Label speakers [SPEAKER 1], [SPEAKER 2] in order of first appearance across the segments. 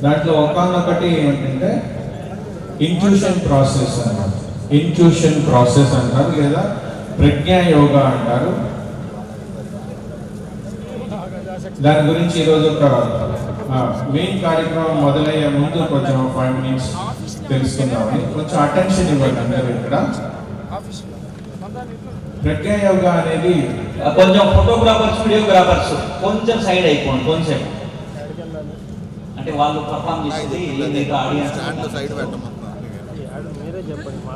[SPEAKER 1] దాంట్లో ఒకటి ఏంటంటే ఇంట్యూషన్ ప్రాసెస్ అన్నారు, ఇంట్యూషన్ ప్రాసెస్ అంటారు, లేదా ప్రజ్ఞా యోగా అంటారు. దాని గురించి ఈరోజు ఒక మెయిన్ కార్యక్రమం మొదలయ్యే ముందు కొంచెం 5 minutes తెలుసుకుందామని. కొంచెం అటెన్షన్ ఇవ్వండి అందరూ. ఇక్కడ ప్రజ్ఞా యోగా అనేది
[SPEAKER 2] కొంచెం ఫోటోగ్రాఫర్స్ వీడియోగ్రాఫర్స్ కొంచెం సైడ్ అయిపోండి, కొంచెం అంటే వాళ్ళు పర్ఫామ్ చేసేది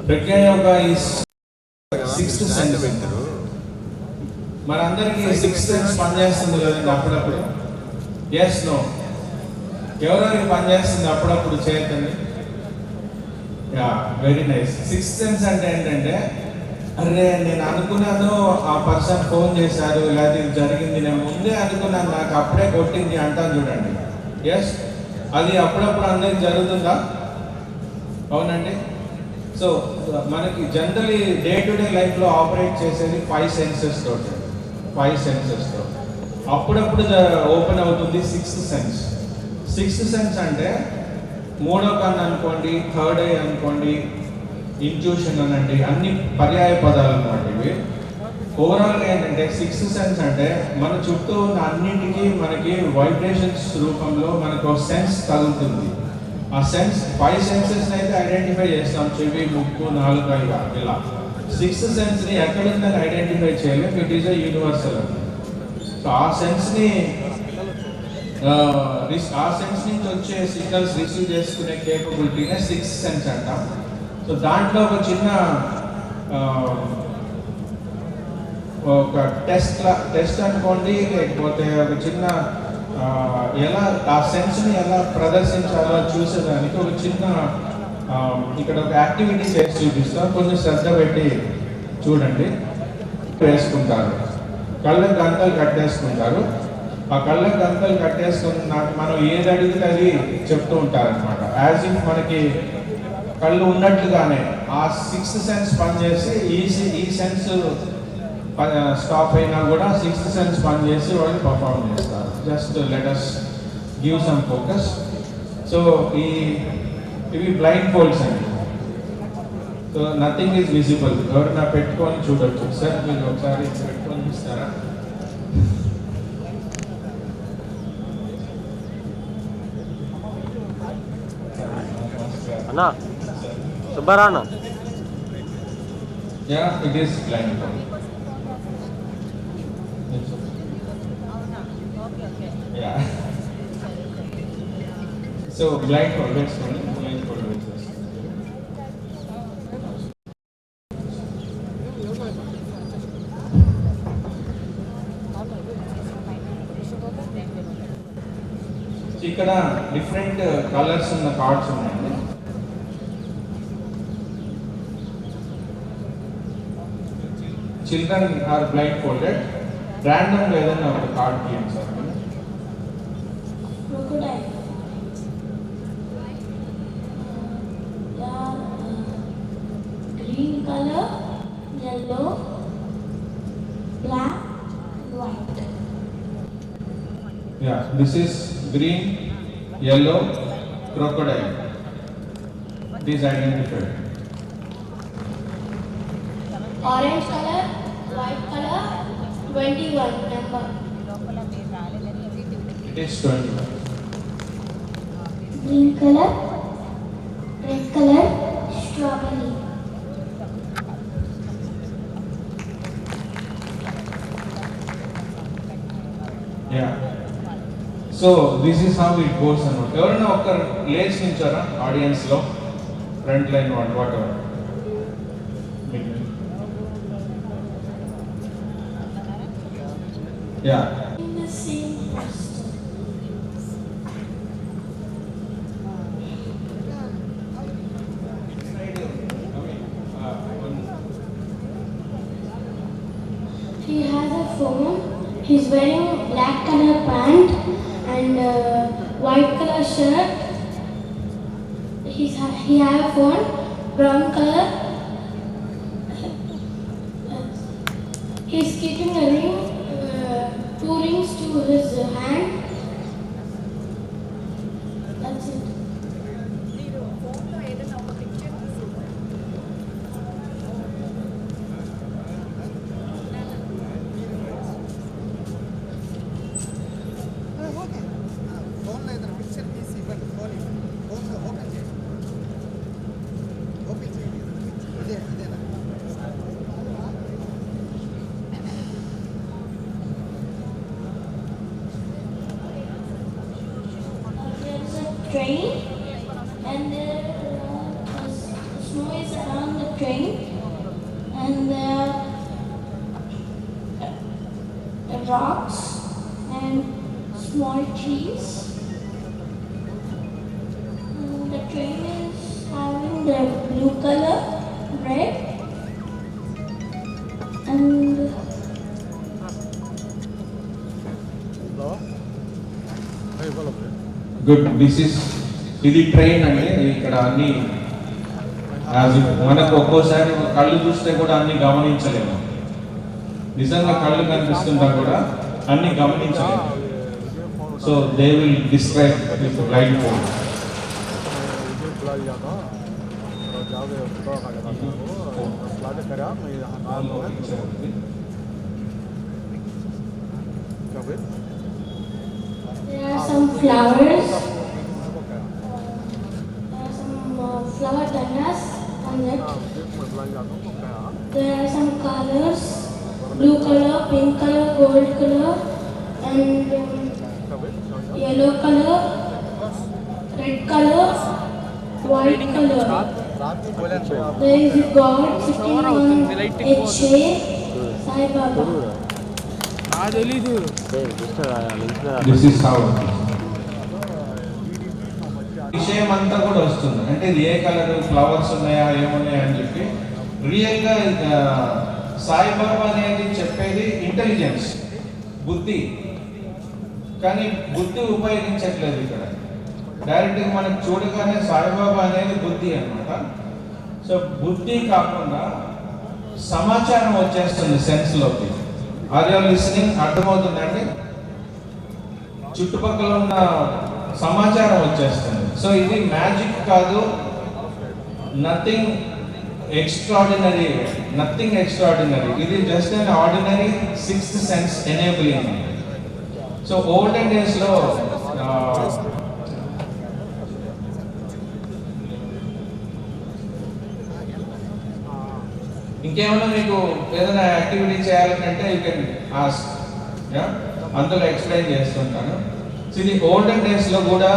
[SPEAKER 1] ప్రజ్ఞా యోగా ఈస్ సిక్స్త్ సెన్స్. మనందరికీ సిక్స్త్ సెన్స్ పనిచేస్తుంది కదండి అప్పుడప్పుడు. ఎస్ నో, ఎవరెవరికి పనిచేస్తుంది అప్పుడప్పుడు చేయొద్దండి. Yeah, very nice. Sixth sense అంటే ఏంటంటే, అరే నేను అనుకున్నాను, ఆ పర్సన్ ఫోన్ చేశారు, లేదా ఇది జరిగింది, నేను ముందే అనుకున్నాను, నాకు అప్పుడే కొట్టింది అంటాను చూడండి. ఎస్, అది అప్పుడప్పుడు అందరికి జరుగుతుందా? అవునండి. సో మనకి జనరలీ డే టు డే లైఫ్లో ఆపరేట్ చేసేది 5 సెన్సెస్ తోటి. 5 సెన్సెస్తో అప్పుడప్పుడు ఓపెన్ అవుతుంది సిక్స్త్ సెన్స్. సిక్స్త్ సెన్స్ అంటే మూడో కన్ను అనుకోండి, థర్డ్ ఐ అనుకోండి, ఇంట్యూషన్ అనండి, అన్ని పర్యాయ పదాలు అన్నమాట ఇవి. ఓవరాల్గా ఏంటంటే సిక్స్త్ సెన్స్ అంటే మన చుట్టూ ఉన్న అన్నింటికి మనకి వైబ్రేషన్స్ రూపంలో మనకు సెన్స్ తగులుతుంది. ఆ సెన్స్ 5 సెన్సెస్ అయితే ఐడెంటిఫై చేస్తాం, చెవి, ముక్కు, నాలుక, ఇలా. సిక్స్త్ సెన్స్ని ఎక్కడుందని ఐడెంటిఫై చేయలేం, it is a universal. So ఆ సెన్స్ నుంచి వచ్చే సిగ్నల్స్ రిసీవ్ చేసుకునే కేపబిలిటీనే సిక్స్త్ సెన్స్ అంటాం. సో దాంట్లో ఒక చిన్న ఒక టెస్ట్ అనుకోండి, లేకపోతే ఒక చిన్న ఎలా ఆ సెన్స్ని ఎలా ప్రదర్శించాలో చూసేదానికి ఒక చిన్న ఇక్కడ ఒక యాక్టివిటీ చేసి చూపిస్తాం. కొంచెం శ్రద్ధ పెట్టి చూడండి. వేసుకుంటారు, కళ్ళకు గంతలు కట్టేసుకుంటారు. ఆ కళ్ళకు గంతలు కట్టేసుకుని మనం ఏది అడిగితే అది చెప్తూ ఉంటారనమాట. యాజ్ ఇఫ్ మనకి కళ్ళు ఉన్నట్లుగానే ఆ సిక్స్త్ సెన్స్ పనిచేసి ఈ సెన్స్ స్టాప్ అయినా కూడా సిక్స్త్ సెన్స్ పనిచేసి వాళ్ళు పర్ఫార్మ్ చేస్తారు. Just let us give some focus. So ఇవి బ్లైండ్ ఫోల్డ్స్ అండి. So nothing is visible. ఎవరైనా పెట్టుకొని చూడొచ్చు. సార్ మీరు ఒకసారి పెట్టుకొని చూస్తారా?
[SPEAKER 3] అన్నా సుబ్బారా అన్న.
[SPEAKER 1] Yeah, it is blindfold. Yeah, so blindfold వేసుకోండి. బ్లైండ్ ఫోల్డ్ వేసేసి ఇక్కడ డిఫరెంట్ కలర్స్ ఉన్న కార్డ్స్ ఉన్నాయండి. Children are blindfolded. Random ఏదైనా ఒక card game sir.
[SPEAKER 4] Green colour, yellow, black, white.
[SPEAKER 1] Yeah, this is green, yellow, crocodile. These identified.
[SPEAKER 4] Orange color, white color, 21 number.
[SPEAKER 1] It is 21.
[SPEAKER 4] Green color, red color, strawberry.
[SPEAKER 1] Yeah. So this is how it goes అన్నమాట. ఎవరైనా ఒక్కరు లేచి నించారా ఆడియన్స్లో? Front line whatever. Yeah,
[SPEAKER 4] he has a phone. He's wearing black color pant and white color shirt. He have a phone, brown color. He's keeping a ring, 2 rings to his hand. That's it. and there snow is around the train, and there are rocks and small trees. And the train is having the blue color, red, and
[SPEAKER 1] good. ఇది train అండి. ఇక్కడ అన్ని మనకు ఒక్కోసారి కళ్ళు చూస్తే కూడా అన్ని గమనించలేము. నిజంగా కళ్ళు కనిపిస్తుంటా కూడా అన్ని గమనించలేము. So they will describe with blind phone.
[SPEAKER 4] there are some flowers. Flower dandas on it. There are some colors: blue color, pink color, gold color, and yellow color, red color, white color. There is a God sitting on a chair, Sai Baba.
[SPEAKER 1] This is how విషయం అంతా కూడా వస్తుంది. అంటే ఇది ఏ colour, flowers ఉన్నాయా, ఏమున్నాయా అని చెప్పి రియల్గా సాయిబాబా అనేది చెప్పేది ఇంటెలిజెన్స్, బుద్ధి. కానీ బుద్ధి ఉపయోగించట్లేదు ఇక్కడ. డైరెక్ట్గా మనకు చూడగానే సాయిబాబా అనేది బుద్ధి అన్నమాట. సో బుద్ధి కాకుండా సమాచారం వచ్చేస్తుంది సెన్స్లోకి. Are you listening? అర్థమవుతుందండి? చుట్టుపక్కల ఉన్న సమాచారం వచ్చేస్తుంది. సో ఇది మ్యాజిక్ కాదు, నథింగ్ ఎక్స్ట్రాడినరీ. ఇది just an ordinary sixth sense enabling. So olden డేస్లో ఇంకేమైనా మీకు ఏదైనా యాక్టివిటీ చేయాలంటే యూ కెన్ ఆస్క్. అందులో ఎక్స్ప్లెయిన్ చేస్తుంటాను. సో ఇది ఓల్డెన్ డేస్లో కూడా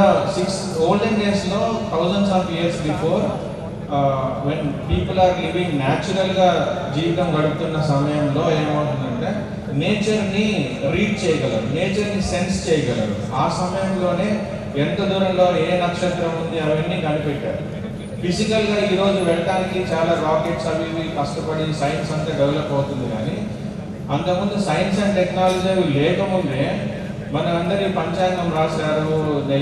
[SPEAKER 1] thousands of years before when people are living న్యాచురల్గా జీవితం గడుపుతున్న సమయంలో ఏమవుతుందంటే నేచర్ని రీడ్ చేయగలరు, నేచర్ని సెన్స్ చేయగలరు. ఆ సమయంలోనే ఎంత దూరంలో ఏ నక్షత్రం ఉంది అవన్నీ కనిపెట్టారు. ఫిజికల్గా ఈరోజు వెళ్ళటానికి చాలా రాకెట్స్ అవి ఇవి కష్టపడి సైన్స్ అంతా డెవలప్ అవుతుంది. కానీ అంతకుముందు సైన్స్ అండ్ టెక్నాలజీ అవి లేకముందే మన అందరి పంచాంగం రాశారు.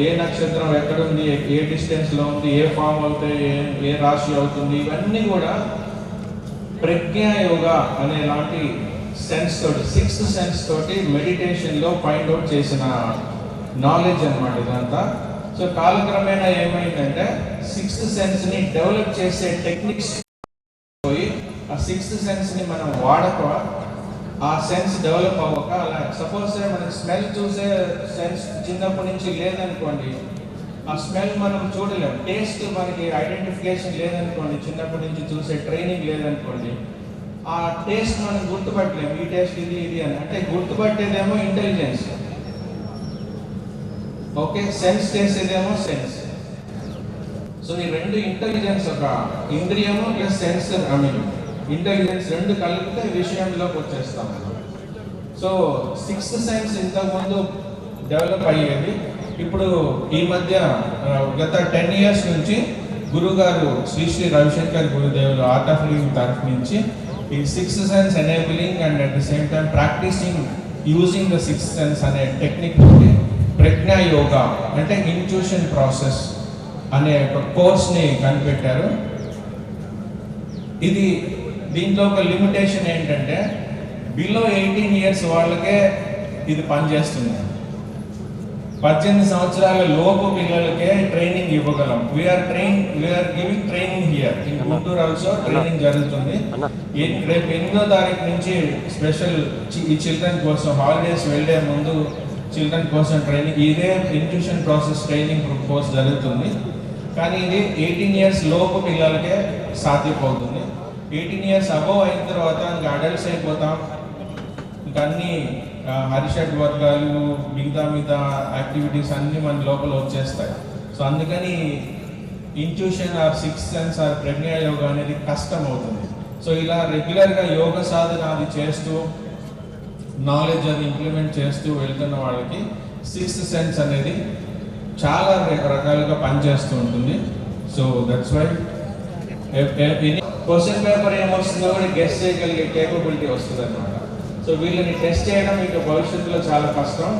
[SPEAKER 1] ఏ నక్షత్రం ఎక్కడుంది, ఏ డిస్టెన్స్లో ఉంది, ఏ ఫామ్ అవుతాయి, ఏ రాశి అవుతుంది, ఇవన్నీ కూడా ప్రజ్ఞా యోగా అనే లాంటి సెన్స్ తోటి, సిక్స్త్ సెన్స్ తోటి మెడిటేషన్లో ఫైండ్ అవుట్ చేసిన నాలెడ్జ్ అన్నమాట ఇదంతా. సో కాలక్రమేణా ఏమైందంటే సిక్స్త్ సెన్స్ని డెవలప్ చేసే టెక్నిక్స్ పోయి ఆ సిక్స్త్ సెన్స్ని మనం వాడక ఆ సెన్స్ డెవలప్ అవ్వక, అలా సపోజ్ మనకి స్మెల్ చూసే సెన్స్ చిన్నప్పటి నుంచి లేదనుకోండి, ఆ స్మెల్ మనం చూడలేం. టేస్ట్ మనకి ఐడెంటిఫికేషన్ లేదనుకోండి, చిన్నప్పటి నుంచి చూసే ట్రైనింగ్ లేదనుకోండి, ఆ టేస్ట్ మనం గుర్తుపట్టలేము. ఈ టేస్ట్ ఇది అని. అంటే గుర్తుపట్టేదేమో ఇంటెలిజెన్స్, ఓకే, సెన్స్ చేసేదేమో సెన్స్. సో ఈ రెండు ఇంటెలిజెన్స్, ఒక ఇంద్రియము ప్లస్ సెన్స్, ఇంటెలిజెన్స్ రెండు కలిపితే విషయంలోకి వచ్చేస్తాం. సో సిక్స్త్ సెన్స్ ఇంతకుముందు డెవలప్ అయ్యేది. ఇప్పుడు ఈ మధ్య గత 10 years నుంచి గురుగారు శ్రీ శ్రీ రవిశంకర్ గురుదేవులు ఆర్ట్ ఆఫ్ లివింగ్ తరఫు నుంచి ఈ sixth sense enabling and at the same time practicing using the sixth sense అనే టెక్నిక్ తోటి ప్రజ్ఞా యోగా అంటే ఇంట్యూషన్ ప్రాసెస్ అనే ఒక కోర్స్ని కనిపెట్టారు. దీంట్లో ఒక లిమిటేషన్ ఏంటంటే బిలో 18 years వాళ్ళకే ఇది పనిచేస్తుంది. 18 సంవత్సరాల లోపు పిల్లలకే ట్రైనింగ్ ఇవ్వగలం. We're giving training here in Guntur also. Training జరుగుతుంది. రేపు 8వ తారీఖు నుంచి స్పెషల్ ఈ చిల్డ్రన్ కోసం హాలిడేస్ వెళ్ళే ముందు చిల్డ్రన్ కోసం ట్రైనింగ్, ఇదే ఇంట్యూషన్ ప్రాసెస్ ట్రైనింగ్ కోర్స్ జరుగుతుంది. కానీ ఇది 18 years లోపు పిల్లలకే సాధ్యపడుతుంది. 18 years అబవ్ అయిన తర్వాత ఇంకా అడల్ట్స్ అయిపోతాం. ఇంకా అన్ని హరిషడ్ వర్గాలు మిగతా యాక్టివిటీస్ అన్నీ మన లోపల వచ్చేస్తాయి. సో అందుకని intuition or sixth sense or Pragya yoga అనేది కష్టం అవుతుంది. సో ఇలా రెగ్యులర్గా యోగ సాధన అది చేస్తూ నాలెడ్జ్ అది ఇంప్లిమెంట్ చేస్తూ వెళ్తున్న వాళ్ళకి సిక్స్త్ సెన్స్ అనేది చాలా రకాలుగా పనిచేస్తూ ఉంటుంది. So that's why question paper ఏమొస్తుందో కూడా గెస్ట్ చేయగలిగే కేపబిలిటీ వస్తుంది అనమాట. సో వీళ్ళని టెస్ట్ చేయడం మీకు భవిష్యత్తులో చాలా కష్టం.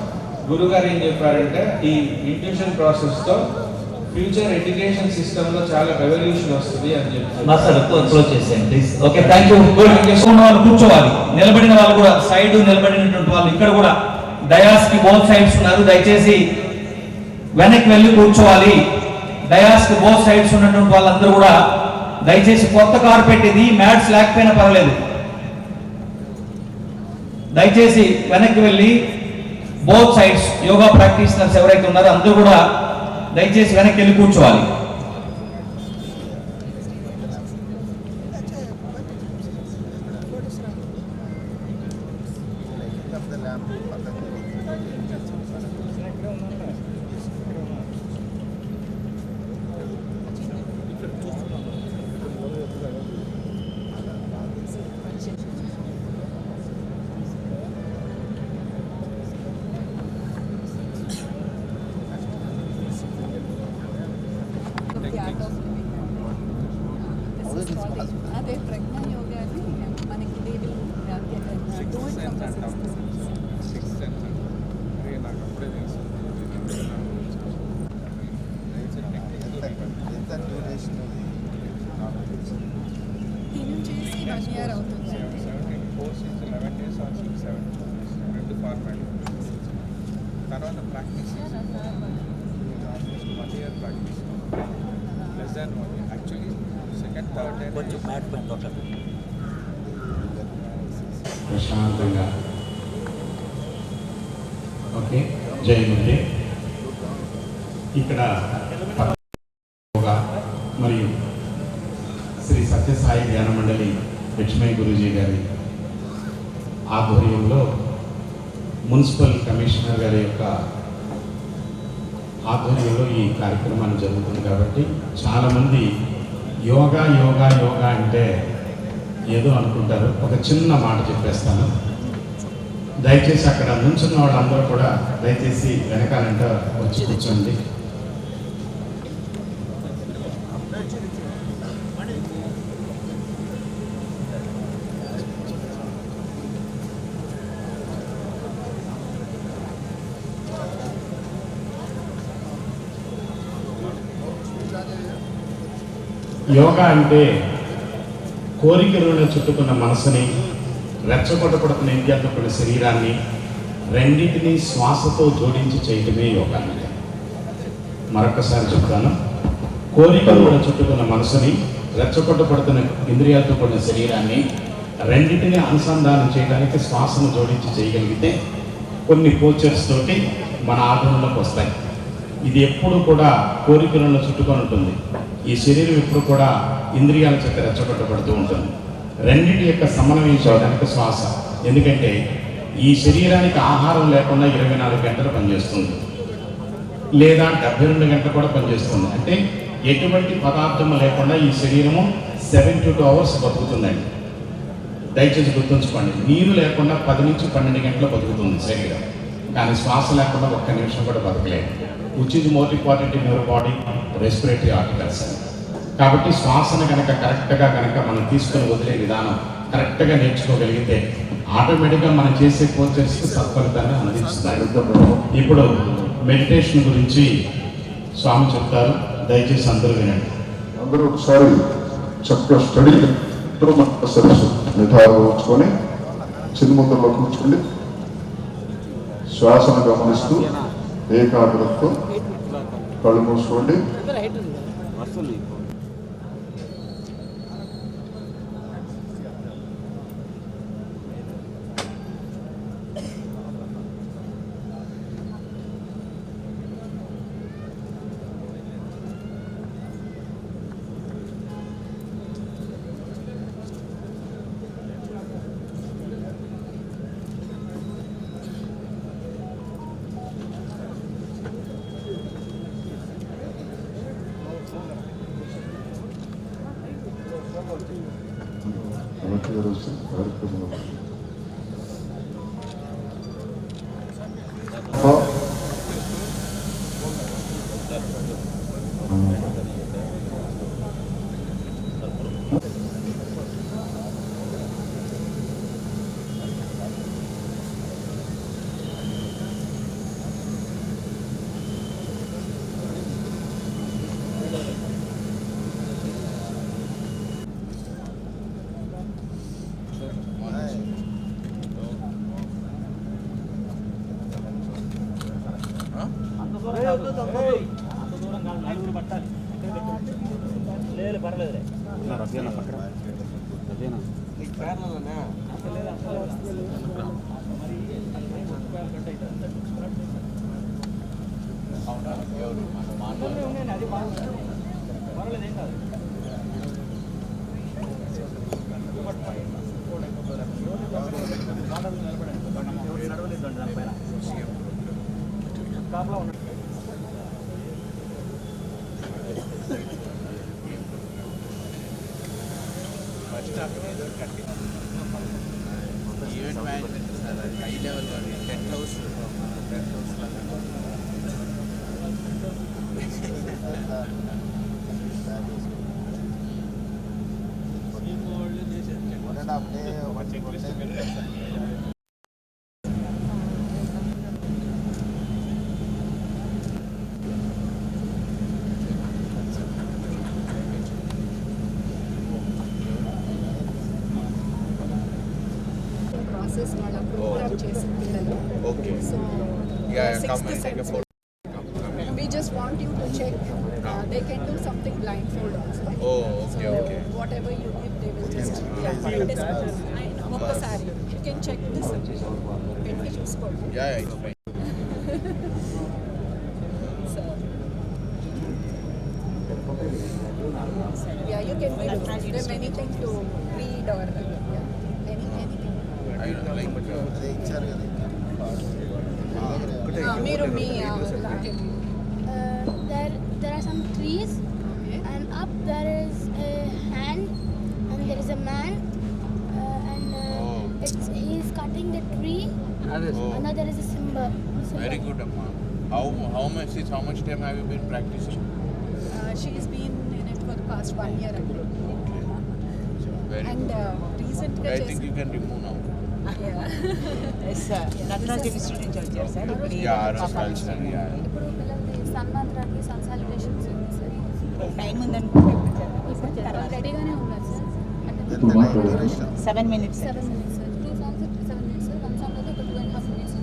[SPEAKER 1] గురుగారు ఏం చెప్పారంటే ఈ ఇంట్యూషన్ ప్రాసెస్తో ఫ్యూచర్ ఎడ్యుకేషన్ సిస్టంలో చాలా రెవల్యూషన్ వస్తుంది అని చెప్తారు.
[SPEAKER 2] మాస్టర్ క్లోజ్ చేసేయండి ప్లీజ్. Okay, thank you. వాళ్ళు కూర్చోవాలి, నిలబడిన వాళ్ళు కూడా సైడ్ నిలబడినటువంటి వాళ్ళు ఇక్కడ కూడా డయాస్ కి బోత్ సైడ్స్ ఉన్నారు. దయచేసి వెనక్కి వెళ్ళి కూర్చోవాలి. డయాస్ కి బోత్ సైడ్స్ ఉన్నటువంటి వాళ్ళందరూ కూడా దయచేసి కొత్త కార్పెట్ ఇది, మ్యాట్స్ లేకపోయినా పర్వాలేదు, దయచేసి వెనక్కి వెళ్ళి బోత్ సైడ్స్ యోగా ప్రాక్టీషనర్స్ ఎవరైతే ఉన్నారో అందరూ కూడా దయచేసి వెనక్కి వెళ్ళి కూర్చోవాలి.
[SPEAKER 5] అదే ప్రజ్ఞా యోగా అని మనకి తిను చేసి 1 year అవుతుంది.
[SPEAKER 6] తర్వాత practice almost 1 year practice less than 1 year actually second third day
[SPEAKER 2] కొంచెం మ్యాట్ పైన తొట్టండి.
[SPEAKER 7] ప్రశాంతంగా. ఓకే, జయముంటే ఇక్కడ యోగా మరియు శ్రీ సత్యసాయి ధ్యాన మండలి లక్ష్మీ గురూజీ గారి ఆధ్వర్యంలో మున్సిపల్ కమిషనర్ గారి యొక్క ఆధ్వర్యంలో ఈ కార్యక్రమాన్ని జరుగుతుంది. కాబట్టి చాలామంది యోగా యోగా యోగా అంటే ఏదో అనుకుంటారు. ఒక చిన్న మాట చెప్పేస్తాను. దయచేసి అక్కడ నుంచున్న వాళ్ళందరూ కూడా దయచేసి వెనకాలంట వచ్చి కూర్చోండి. యోగా అంటే కోరికలను చుట్టుకున్న మనసుని, రెచ్చగొట్టబడుతున్న ఇంద్రియాలకున్న శరీరాన్ని రెండింటినీ శ్వాసతో జోడించి చేయటమే యోగా అంటే. మరొకసారి చెప్తాను. కోరికలను చుట్టుకున్న మనసుని, రెచ్చగొట్టబడుతున్న ఇంద్రియాలతో కూడిన శరీరాన్ని రెండింటినీ అనుసంధానం చేయడానికి శ్వాసను జోడించి చేయగలిగితే కొన్ని పోచర్స్ తోటి మన ఆధునంలోకి వస్తాయి. ఇది ఎప్పుడు కూడా కోరికలను చుట్టుకొని ఉంటుంది. ఈ శరీరం ఎప్పుడు కూడా ఇంద్రియాల చేత రెచ్చగొట్టబడుతూ ఉంటుంది. రెండింటి యొక్క సమన్వయం చేయడానికి శ్వాస. ఎందుకంటే ఈ శరీరానికి ఆహారం లేకుండా 24 గంటలు పనిచేస్తుంది, లేదా 72 గంటలు కూడా పనిచేస్తుంది. అంటే ఎటువంటి పదార్థం లేకుండా ఈ శరీరము 7 to 2 hours బతుకుతుందండి. దయచేసి గుర్తుంచుకోండి. నీరు లేకుండా 10 నుంచి 12 గంటలు బతుకుతుంది శరీరం. కానీ శ్వాస లేకుండా 1 నిమిషం కూడా బతకలేదు. Which is more important in your body, respiratory articles. కాబట్టి శ్వాసను కనుక కరెక్ట్గా కనుక మనం తీసుకొని వదిలే విధానం కరెక్ట్గా నేర్చుకోగలిగితే ఆటోమేటిక్గా మనం చేసే కోర్సెస్కి సత్ఫలితాన్ని అందిస్తాయి. ఇప్పుడు మెడిటేషన్ గురించి స్వామి చెప్తారు. దయచేసి అందరూ వినండి.
[SPEAKER 8] అందరూ ఒకసారి చక్కగా స్టడీ సరస్సు నిధానం ఉంచుకొని చిన్ముద్రలో కూర్చోండి. శ్వాసను గమనిస్తూ ఏకాగ్రతతో కళ్ళు మూసుకోండి. కలెక్టర్ గారు వచ్చి కార్యక్రమంలో
[SPEAKER 6] ఈవెంట్ మేనేజ్మెంట్ సార్ అది high level tent house
[SPEAKER 5] process వాళ్ళ ప్రోగ్రామ్ చేసి పిల్లలు
[SPEAKER 6] okay
[SPEAKER 5] so
[SPEAKER 6] Yeah,
[SPEAKER 5] sixth
[SPEAKER 6] come and take a
[SPEAKER 5] sense.
[SPEAKER 6] photo.
[SPEAKER 5] We just want you to check. They can do something blindfold also.
[SPEAKER 6] Oh, okay,
[SPEAKER 5] So
[SPEAKER 6] okay.
[SPEAKER 5] whatever you give, they will just ఒక్కసారి you can check this. పెట్టి చూసుకోండి.
[SPEAKER 6] Yeah, it's fine.
[SPEAKER 5] So yeah, you can give them anything to read or anything.
[SPEAKER 6] I don't like
[SPEAKER 5] మీరు మీ
[SPEAKER 4] there are some trees, and up there is a hand, and there is a man, and he is cutting the tree. Another is a symbol.
[SPEAKER 6] Very good, Amma. How much time have you been practicing?
[SPEAKER 5] she's been in it for the past 1 year
[SPEAKER 6] Okay. Very
[SPEAKER 5] and
[SPEAKER 6] good.
[SPEAKER 5] recent గా
[SPEAKER 6] I think you can remove now. Yeah, Aros culture, yeah.
[SPEAKER 4] ఇప్పుడు పిల్లలకి సన్మాత్రానికి సన్సాలిటేషన్స్ ఉంది sir.
[SPEAKER 9] Time ఉందనుకుంటే
[SPEAKER 4] రెడీగానే ఉన్నారు sir.
[SPEAKER 9] 7 minutes.
[SPEAKER 4] 7 minutes sir. 2 songs 7 minutes sir. 1 song అయితే ఒక 2.5 minutes.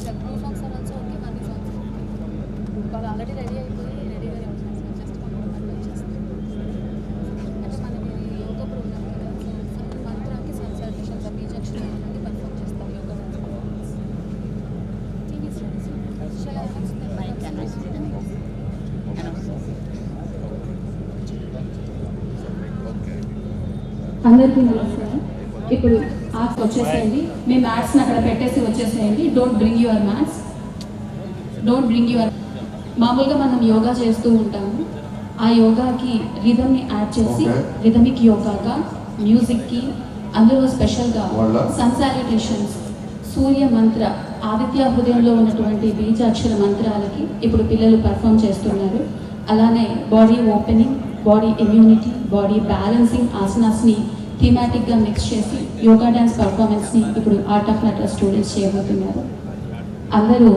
[SPEAKER 4] 2 songs are also okay, 1 song. వాళ్ళు already ready అయిపోయి రెడీగానే ఉన్నారు సార్. జస్ట్ కొంతమంది వచ్చేస్తారు. అంటే మనకి యోగా ప్రోగ్రామ్ కదా. మంత్రానికి సన్సాలిటేషన్స్ బీజాక్షరం అనేది పర్ఫామ్ చేస్తాం yoga TV studies. Shall I ask them?
[SPEAKER 9] Mike, can I see them?
[SPEAKER 6] Okay.
[SPEAKER 10] అందరికీ నమస్కారం. ఇప్పుడు ఆర్ట్స్ వచ్చేసేయండి. మీ మ్యాథ్స్ని అక్కడ పెట్టేసి వచ్చేసేయండి. డోంట్ బ్రింగ్ యువర్ మామూలుగా మనం యోగా చేస్తూ ఉంటాము. ఆ యోగాకి రిథమ్ని యాడ్ చేసి రిథమిక్ యోగాగా మ్యూజిక్కి అందులో స్పెషల్గా సన్సాలిటేషన్స్ సూర్య మంత్ర ఆదిత్య హృదయంలో ఉన్నటువంటి బీజాక్షర మంత్రాలకి ఇప్పుడు పిల్లలు పర్ఫామ్ చేస్తున్నారు. అలానే body opening, body immunity, body balancing ఆసనాస్ని థీమాటిక్గా మిక్స్ చేసి యోగా డ్యాన్స్ పర్ఫార్మెన్స్ని ఇప్పుడు ఆర్ట్ ఆఫ్ నటరాజ్ స్టూడెంట్స్ చేయబోతున్నారు. అందరూ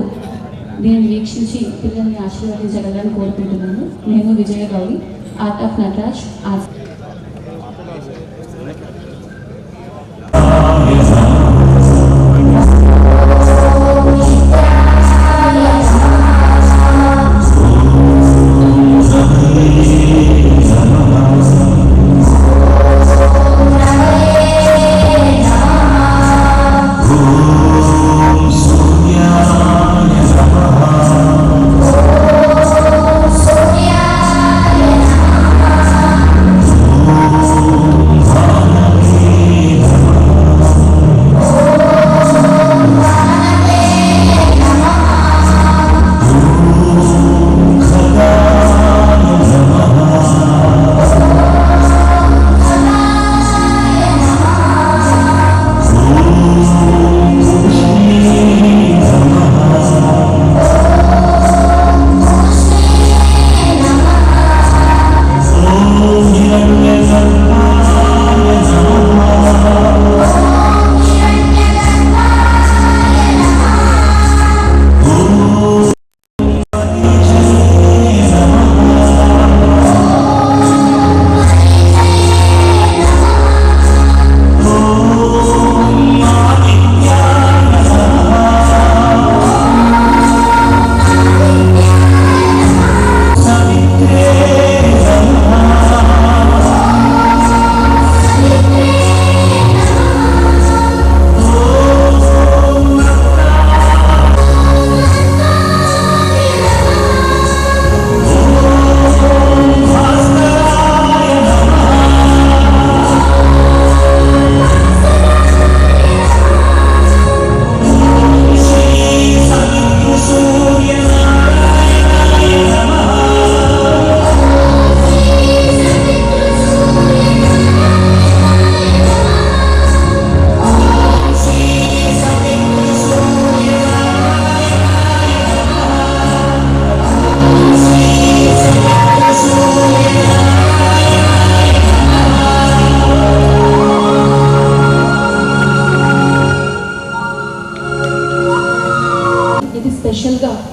[SPEAKER 10] దీనిని వీక్షించి పిల్లల్ని ఆశీర్వదించగలని కోరుకుంటున్నాను. నేను Vijaya Gauri, art of Nataraj arts.
[SPEAKER 11] Sonia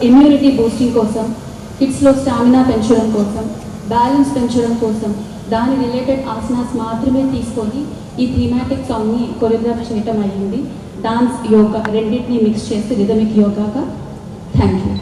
[SPEAKER 10] immunity boosting కోసం, కిడ్స్లో స్టామినా పెంచడం కోసం, బ్యాలెన్స్ పెంచడం కోసం దాని రిలేటెడ్ ఆసనాస్ మాత్రమే తీసుకొని ఈ థీమాటిక్ సాంగ్ని కొరియోగ్రాఫ్ చేయటం అయ్యింది. డాన్స్, యోగా రెండింటిని మిక్స్ చేసి రిథమిక్ యోగాగా. Thank you.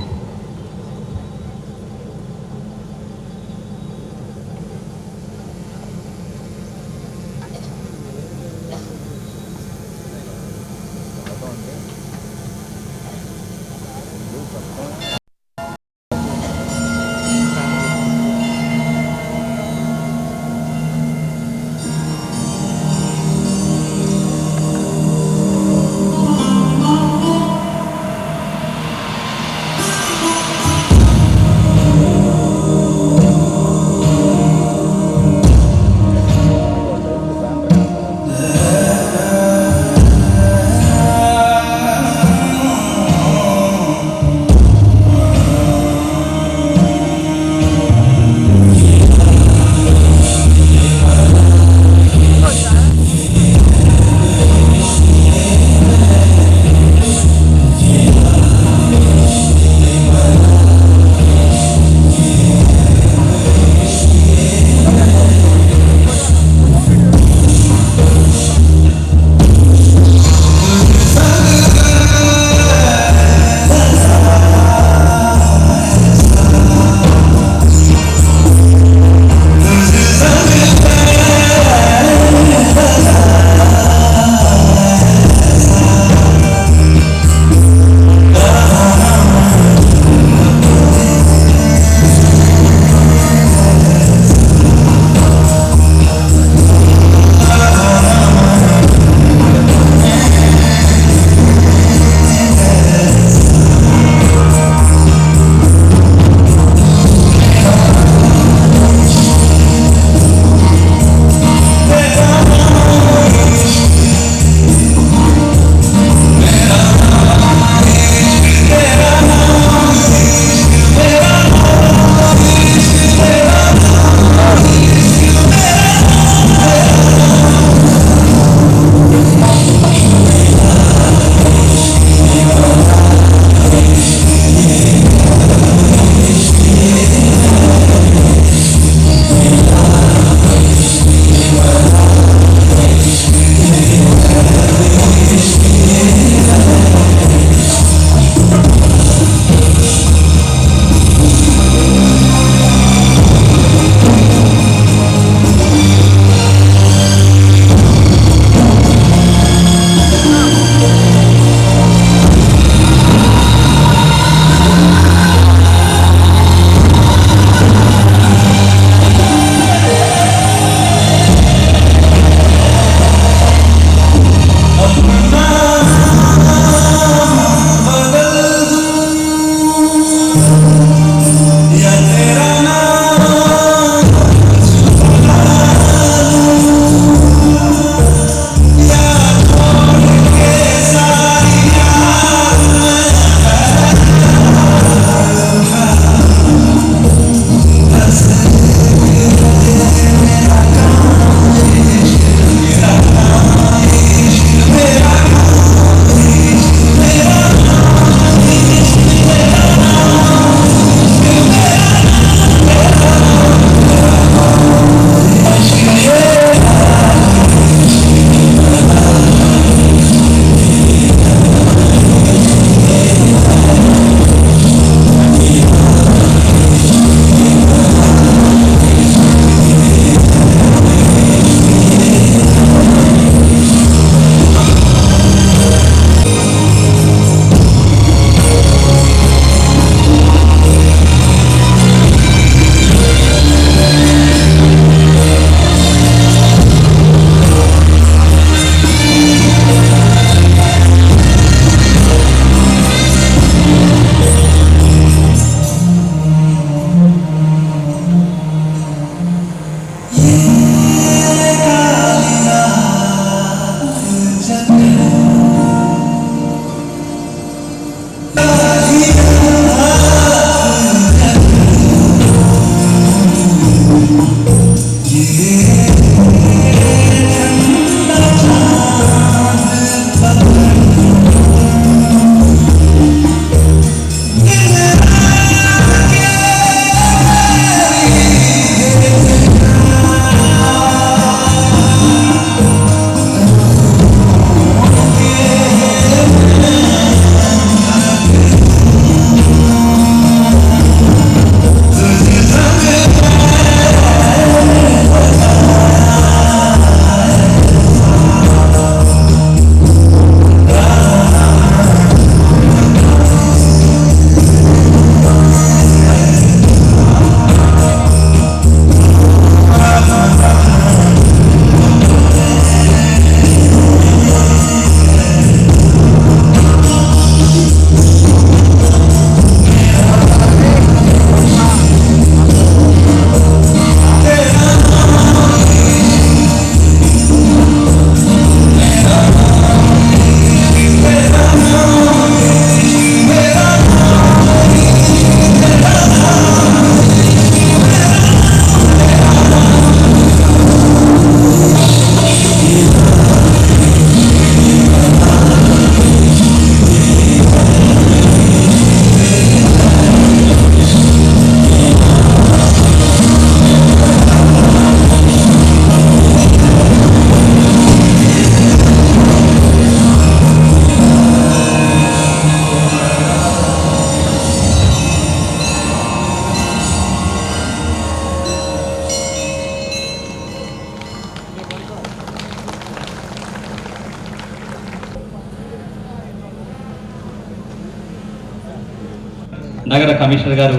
[SPEAKER 2] నగర కమిషనర్ గారు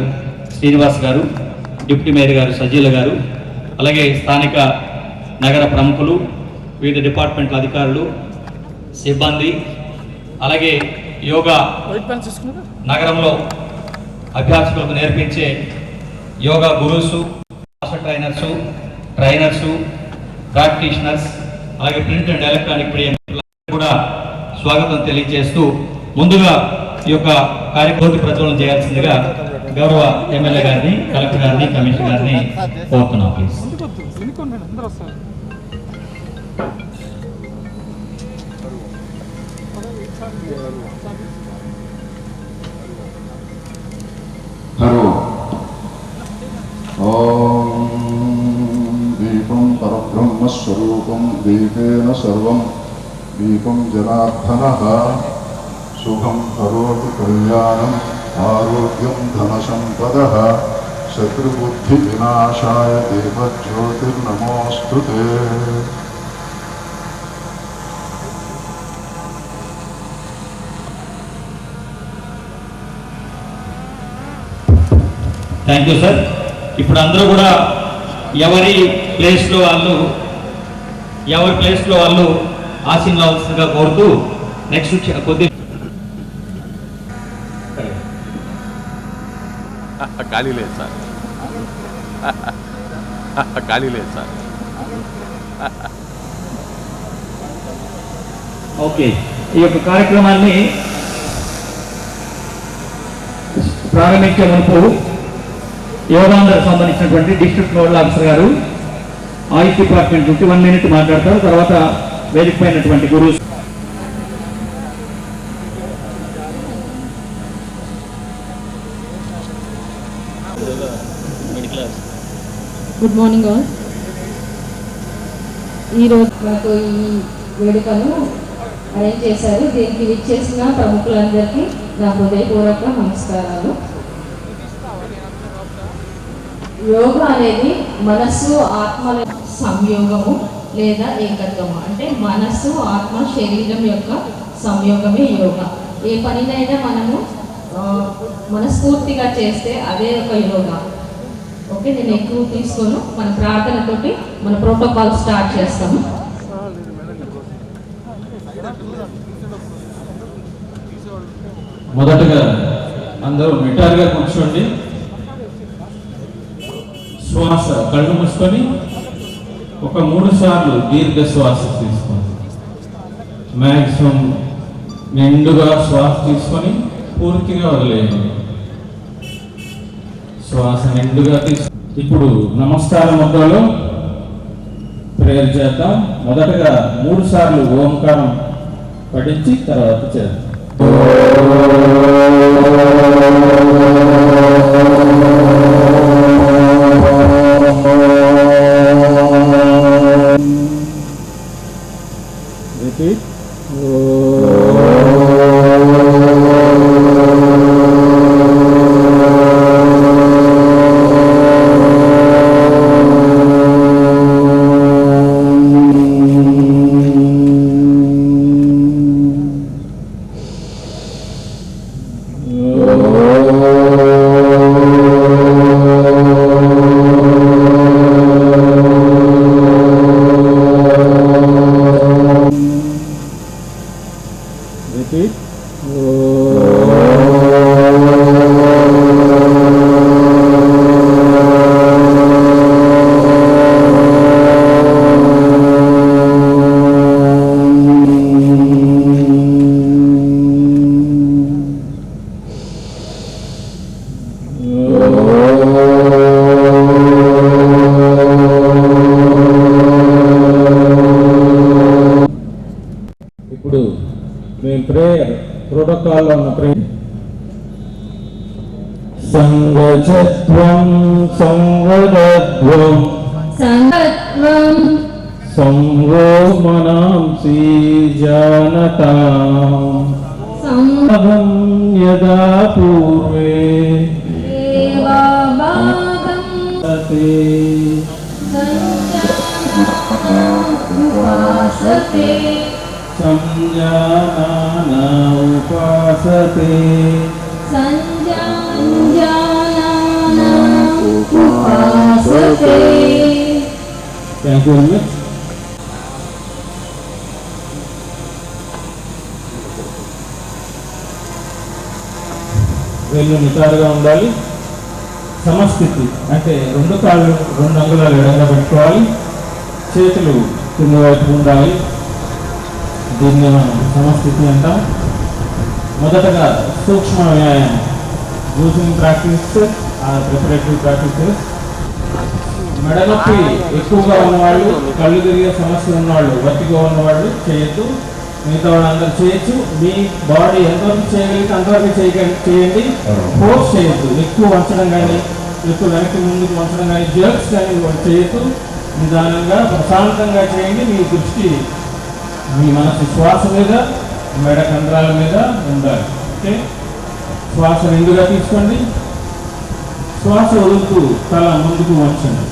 [SPEAKER 2] శ్రీనివాస్ గారు, డిప్యూటీ మేయర్ గారు సజీల గారు, అలాగే స్థానిక నగర ప్రముఖులు, వివిధ డిపార్ట్మెంట్ల అధికారులు, సిబ్బంది, అలాగే యోగా నగరంలో అభ్యాసకులకు నేర్పించే యోగా గురువుసు, మాస్టర్ ట్రైనర్సు, ప్రాక్టీషనర్స్, అలాగే ప్రింట్ అండ్ ఎలక్ట్రానిక్ మీడియా కూడా స్వాగతం తెలియజేస్తూ ముందుగా ఈ యొక్క కార్యక్రమాన్ని ప్రజ్వలన చేయాల్సిందిగా గౌరవ ఎమ్మెల్యే గారిని, కలెక్టర్ గారిని, కమిషనర్ గారిని కోరుతున్నాం ప్లీజ్.
[SPEAKER 8] హలో ఓం దీపం పరబ్రహ్మస్వరూపం దీపేన సర్వం దీపం జనార్దనః శుభం కరోతి కళ్యాణం ఆరోగ్యం ధనసంపదః శత్రుబుద్ధి వినాశాయ దీపజ్యోతిర్నమోస్తుతే.
[SPEAKER 2] Thank you sir. ఇప్పుడు అందరూ కూడా ఎవరి ప్లేస్లో వాళ్ళు ఆశీర్వదించగా కోరుతూ నెక్స్ట్ కొద్ది
[SPEAKER 3] ఖాళీ లేదు సార్, ఖాళీ లేదు సార్.
[SPEAKER 2] ఓకే, ఈ యొక్క కార్యక్రమాన్ని ప్రారంభించే మునుపు యోగాంధ్రకు సంబంధించినటువంటి డిస్ట్రిక్ట్ నోడల్ ఆఫీసర్ గారు ఆయుష్ డిపార్ట్మెంట్ నుండి 1 minute మాట్లాడతారు. తర్వాత వేదిక పైనటువంటి గురువు.
[SPEAKER 11] Good morning all. ఈరోజు నాకు ఈ వేడుకను అరేంజ్ చేశారు. దీనికి విచ్చేసిన ప్రముఖులందరికీ నా హృదయపూర్వక నమస్కారాలు. యోగా అనేది మనస్సు ఆత్మల సంయోగము లేదా ఏకత్వము. అంటే మనస్సు, ఆత్మ, శరీరం యొక్క సంయోగమే యోగా. ఏ పనినైనా మనము మనస్ఫూర్తిగా చేస్తే అదే ఒక యోగా. ఓకే, నేను ఎక్కువ తీసుకోను. మన ప్రార్థనతోటి మన ప్రోటోకాల్ స్టార్ట్ చేస్తాము.
[SPEAKER 1] మొదటగా అందరూ నిటారుగా కూర్చోండి. శ్వాస కళ్ళు మూసుకొని ఒక 3 సార్లు దీర్ఘ శ్వాస తీసుకోండి. మ్యాక్సిమం నిండుగా శ్వాస తీసుకొని పూర్తిగా వదిలేయండి. శ్వాస నిండుగా ఇప్పుడు నమస్కార ముద్రలో ప్రేయర్ చేద్దాం. మొదటగా 3 సార్లు ఓంకారం పఠించి తర్వాత చేద్దాం. Repeat. Repeat. ఇప్పుడు మేము ప్రేయర్ ప్రోటోకాల్లో ఉన్న ప్రేయర్ సంగచత్వం సంవదధ్వం
[SPEAKER 11] సంగత్వం
[SPEAKER 1] సంవోమనాంసి జానతాం సంభవం యదా పూర్వే
[SPEAKER 11] దేవాభాగం ఉపాసతే
[SPEAKER 1] సంజానాన ఉపాసతే థ్యాంక్ యూ వెరీ మచ్. వేళ్ళు నిటారుగా ఉండాలి. సమస్థితి అంటే 2 కాళ్ళు 2 అంగుళాలు ఎడంగా పెట్టుకోవాలి. చేతులు కింద వైపు ఉండాలి. దీన్ని మనం సమస్థితి అంటాం. మొదటగా సూక్ష్మ వ్యాయామం యూజింగ్ ప్రాక్టీస్ ప్రిపరేటరీ ప్రాక్టీసెస్. మెడ నొప్పి ఎక్కువగా ఉన్నవాళ్ళు, కళ్ళు తిరిగే సమస్య ఉన్నవాళ్ళు, వత్తిగా ఉన్నవాళ్ళు చేయొద్దు. మిగతా వాళ్ళందరూ చేయొచ్చు. మీ బాడీ ఎంతవరకు చేయగలిగితే అంతవరకు చేయండి. ఫోర్స్ చేయొద్దు. ఎక్కువ వంచడం కానీ, ఎక్కువ వెనక్కి ముందుకు వంచడం కానీ, జర్క్స్ కానీ చేయొద్దు. నిదానంగా ప్రశాంతంగా చేయండి. మీ దృష్టి మీ మనసు శ్వాస మీద, మెడ కండరాల మీద ఉండాలి. ఓకే, శ్వాస నిండుగా తీసుకోండి. శ్వాస వదులుతూ తల ముందుకు వంచండి.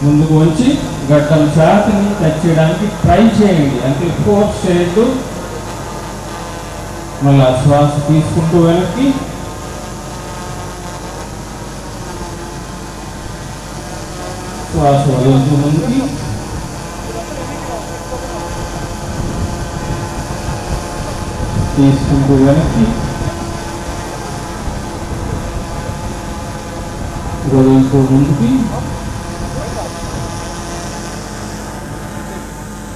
[SPEAKER 1] ముందుకు వంచి గడ్డం ఛాతిని టచ్ చేయడానికి ట్రై చేయండి. అంటే ఫోర్స్ చేయొద్దు. మళ్ళా శ్వాస తీసుకుంటూ వెనక్కి, శ్వాస వదులుతూ ముందుకి, తీసుకుంటూ వెనక్కి, వదులుతూ ముందుకి,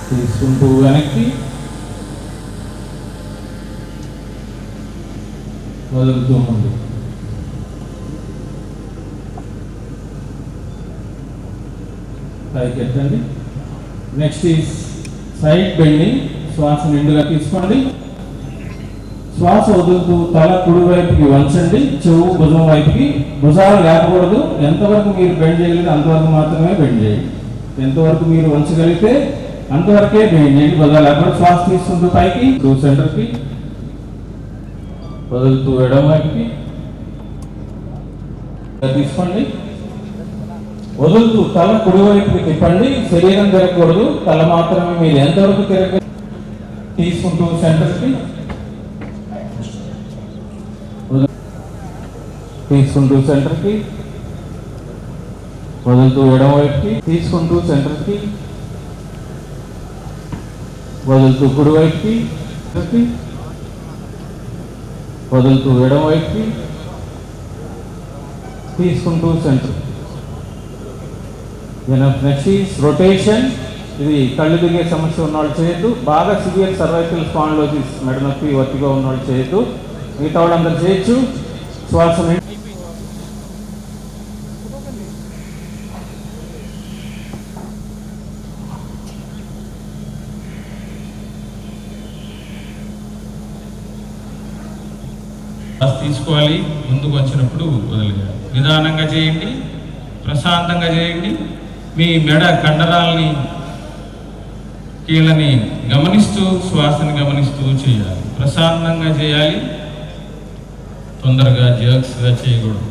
[SPEAKER 1] తీసుకుంటూ వెనక్కి, వదులుతూ ముందుకు. పైకి ఎత్తండి. Next is side bending. శ్వాస నిండుగా తీసుకోండి. శ్వాస వదులుతూ తల కుడి వైపుకి వంచండి. చెవు భుజం వైపుకి. భుజాలు లేకూడదు. ఎంతవరకు మీరు బెండ్ చేయగలిగితే అంతవరకు మాత్రమే బెండ్ చేయండి. ఎంతవరకు మీరు వంచగలిగితే అంతవరకే బెండ్ చేయండి. భుజాలు లేకుండా శ్వాస తీసుకుంటూ పైకి, సెంటర్కి, వదులుతూ ఎడమ వైపుకి తీసుకోండి. వదులుతూ తల కుడి వైపుకి తిప్పండి. శరీరం తిరగకూడదు, తల మాత్రమే. మీరు ఎంతవరకు తిరగ తీసుకుంటూ సెంటర్కి, తీసుకుంటూ సెంటర్కి, వదులుతూ ఎడమ వైపుకి, తీసుకుంటూ సెంటర్కి, వదులుతూ కుడి వైపుకి, వదులుతూ ఎడమ వైపుకి, తీసుకుంటూ సెంటర్. Next is rotation. ఇది కళ్ళు తిరిగే సమస్య ఉన్నవాళ్ళు చేయొద్దు. బాగా సివియర్ సర్వైకల్ స్పాండిలోసిస్, మెడ నొప్పి, ఒత్తిగా ఉన్నవాళ్ళు చేయొద్దు. మిగతా వాళ్ళందరూ చేయొచ్చు. శ్వాస తీసుకోవాలి. ముందుకు వచ్చినప్పుడు వదిలేయాలి. నిదానంగా చేయండి, ప్రశాంతంగా చేయండి. మీ మెడ కండరాలని, కీళ్ళని గమనిస్తూ, శ్వాసని గమనిస్తూ చేయాలి. ప్రశాంతంగా చేయాలి. తొందరగా జర్క్స్గా చేయకూడదు.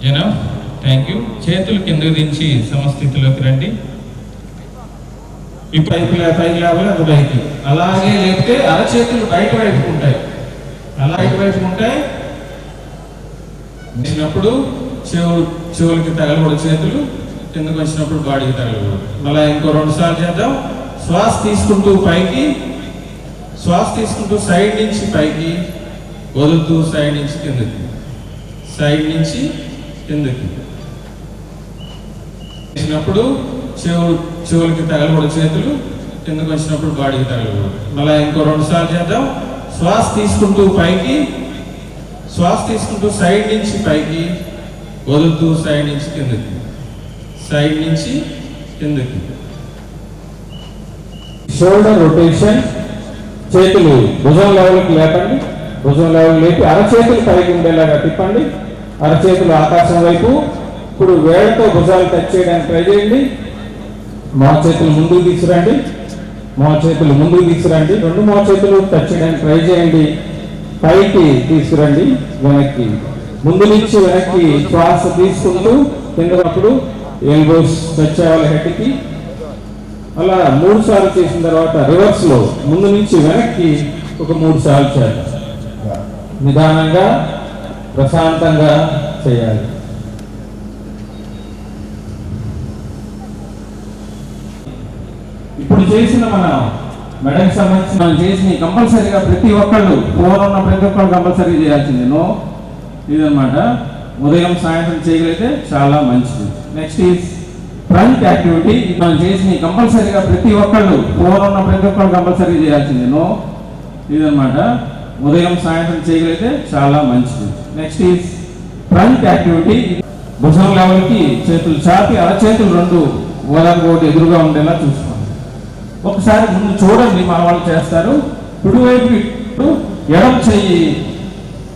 [SPEAKER 1] ఏనా? Thank you. చేతులు కిందకు దించి సమస్థితిలోకి రండి. ఈ పైకి లేవాలి, అది పైకి. అలాగే లేకపోతే అరచేతులు బయట వైపు ఉంటాయి. అలా బయట వైపు ఉంటాయి. వచ్చినప్పుడు చెవులకి తగలకూడదు. చేతులు కిందకు వచ్చినప్పుడు బాడీకి తగలకూడదు. మళ్ళీ ఇంకో 2 సార్లు చేద్దాం. శ్వాస తీసుకుంటూ పైకి, శ్వాస తీసుకుంటూ సైడ్ నుంచి పైకి, వదులుతూ సైడ్ నుంచి కిందకి, సైడ్ నుంచి కిందకి. వచ్చినప్పుడు చెవులకి తగలకూడదు. చేతులు కిందకు వచ్చినప్పుడు బాడీకి తగలకూడదు. మళ్ళీ ఇంకో 2 సార్లు చేద్దాం. శ్వాస తీసుకుంటూ పైకి, శ్వాస తీసుకుంటూ సైడ్ నుంచి పైకి, వదులుతూ సైడ్ నుంచి కిందకి, సైడ్ నుంచి కిందకి. Shoulder rotation. చేతులు భుజం లెవెల్కి లేపండి. భుజం లెవెల్ లేపి అరచేతులు పైకి ఉండేలాగా తిప్పండి. అరచేతులు ఆకాశం వైపు. ఇప్పుడు వేళ్ళతో భుజాలు టచ్ చేయడానికి ట్రై చేయండి. మోచేతులు ముందుకు తీసుకురండి. మోచేతులు ముందుకు తీసుకురండి. 2 మోచేతులు టచ్ చేయడానికి ట్రై చేయండి. పైకి తీసుకురండి, వెనక్కి, ముందు నుంచి వెనక్కి. శ్వాస తీసుకుంటూ కిందప్పుడు ఎల్బోస్ టచ్ అవ్వాలి హెడ్కి. అలా 3 సార్లు చేసిన తర్వాత రివర్స్ లో ముందు నుంచి వెనక్కి ఒక 3 సార్లు చేయాలి. నిదానంగా ప్రశాంతంగా చేయాలి. ఇప్పుడు చేసిన మన మెడకి సంబంధించి మనం చేసిన కంపల్సరీగా ప్రతి ఒక్కళ్ళు ఫోన్ ఉన్న ప్రతి ఒక్కళ్ళు కంపల్సరీ చేయాల్సింది. నో ఇదన్నమాట. ఉదయం సాయంత్రం చేయగలిగితే చాలా మంచిది. Next is front activity. మనం చేసిన కంపల్సరీగా ప్రతి ఒక్కళ్ళు ఫోన్ ఉన్న ప్రతి ఒక్కళ్ళు కంపల్సరీ చేయాల్సింది. నో ఇదన్నమాట. ఉదయం సాయంత్రం చేయగలిగితే చాలా మంచిది. Next is front activity. భుజం లెవెల్కి చేతులు చాపి అరచేతులు రెండు ఒకటి ఎదురుగా ఉండేలా చూసుకోండి. ఒకసారి ముందు చూడండి, మన వాళ్ళు చేస్తారు. కుడివైపు ఎడమ చెయ్యి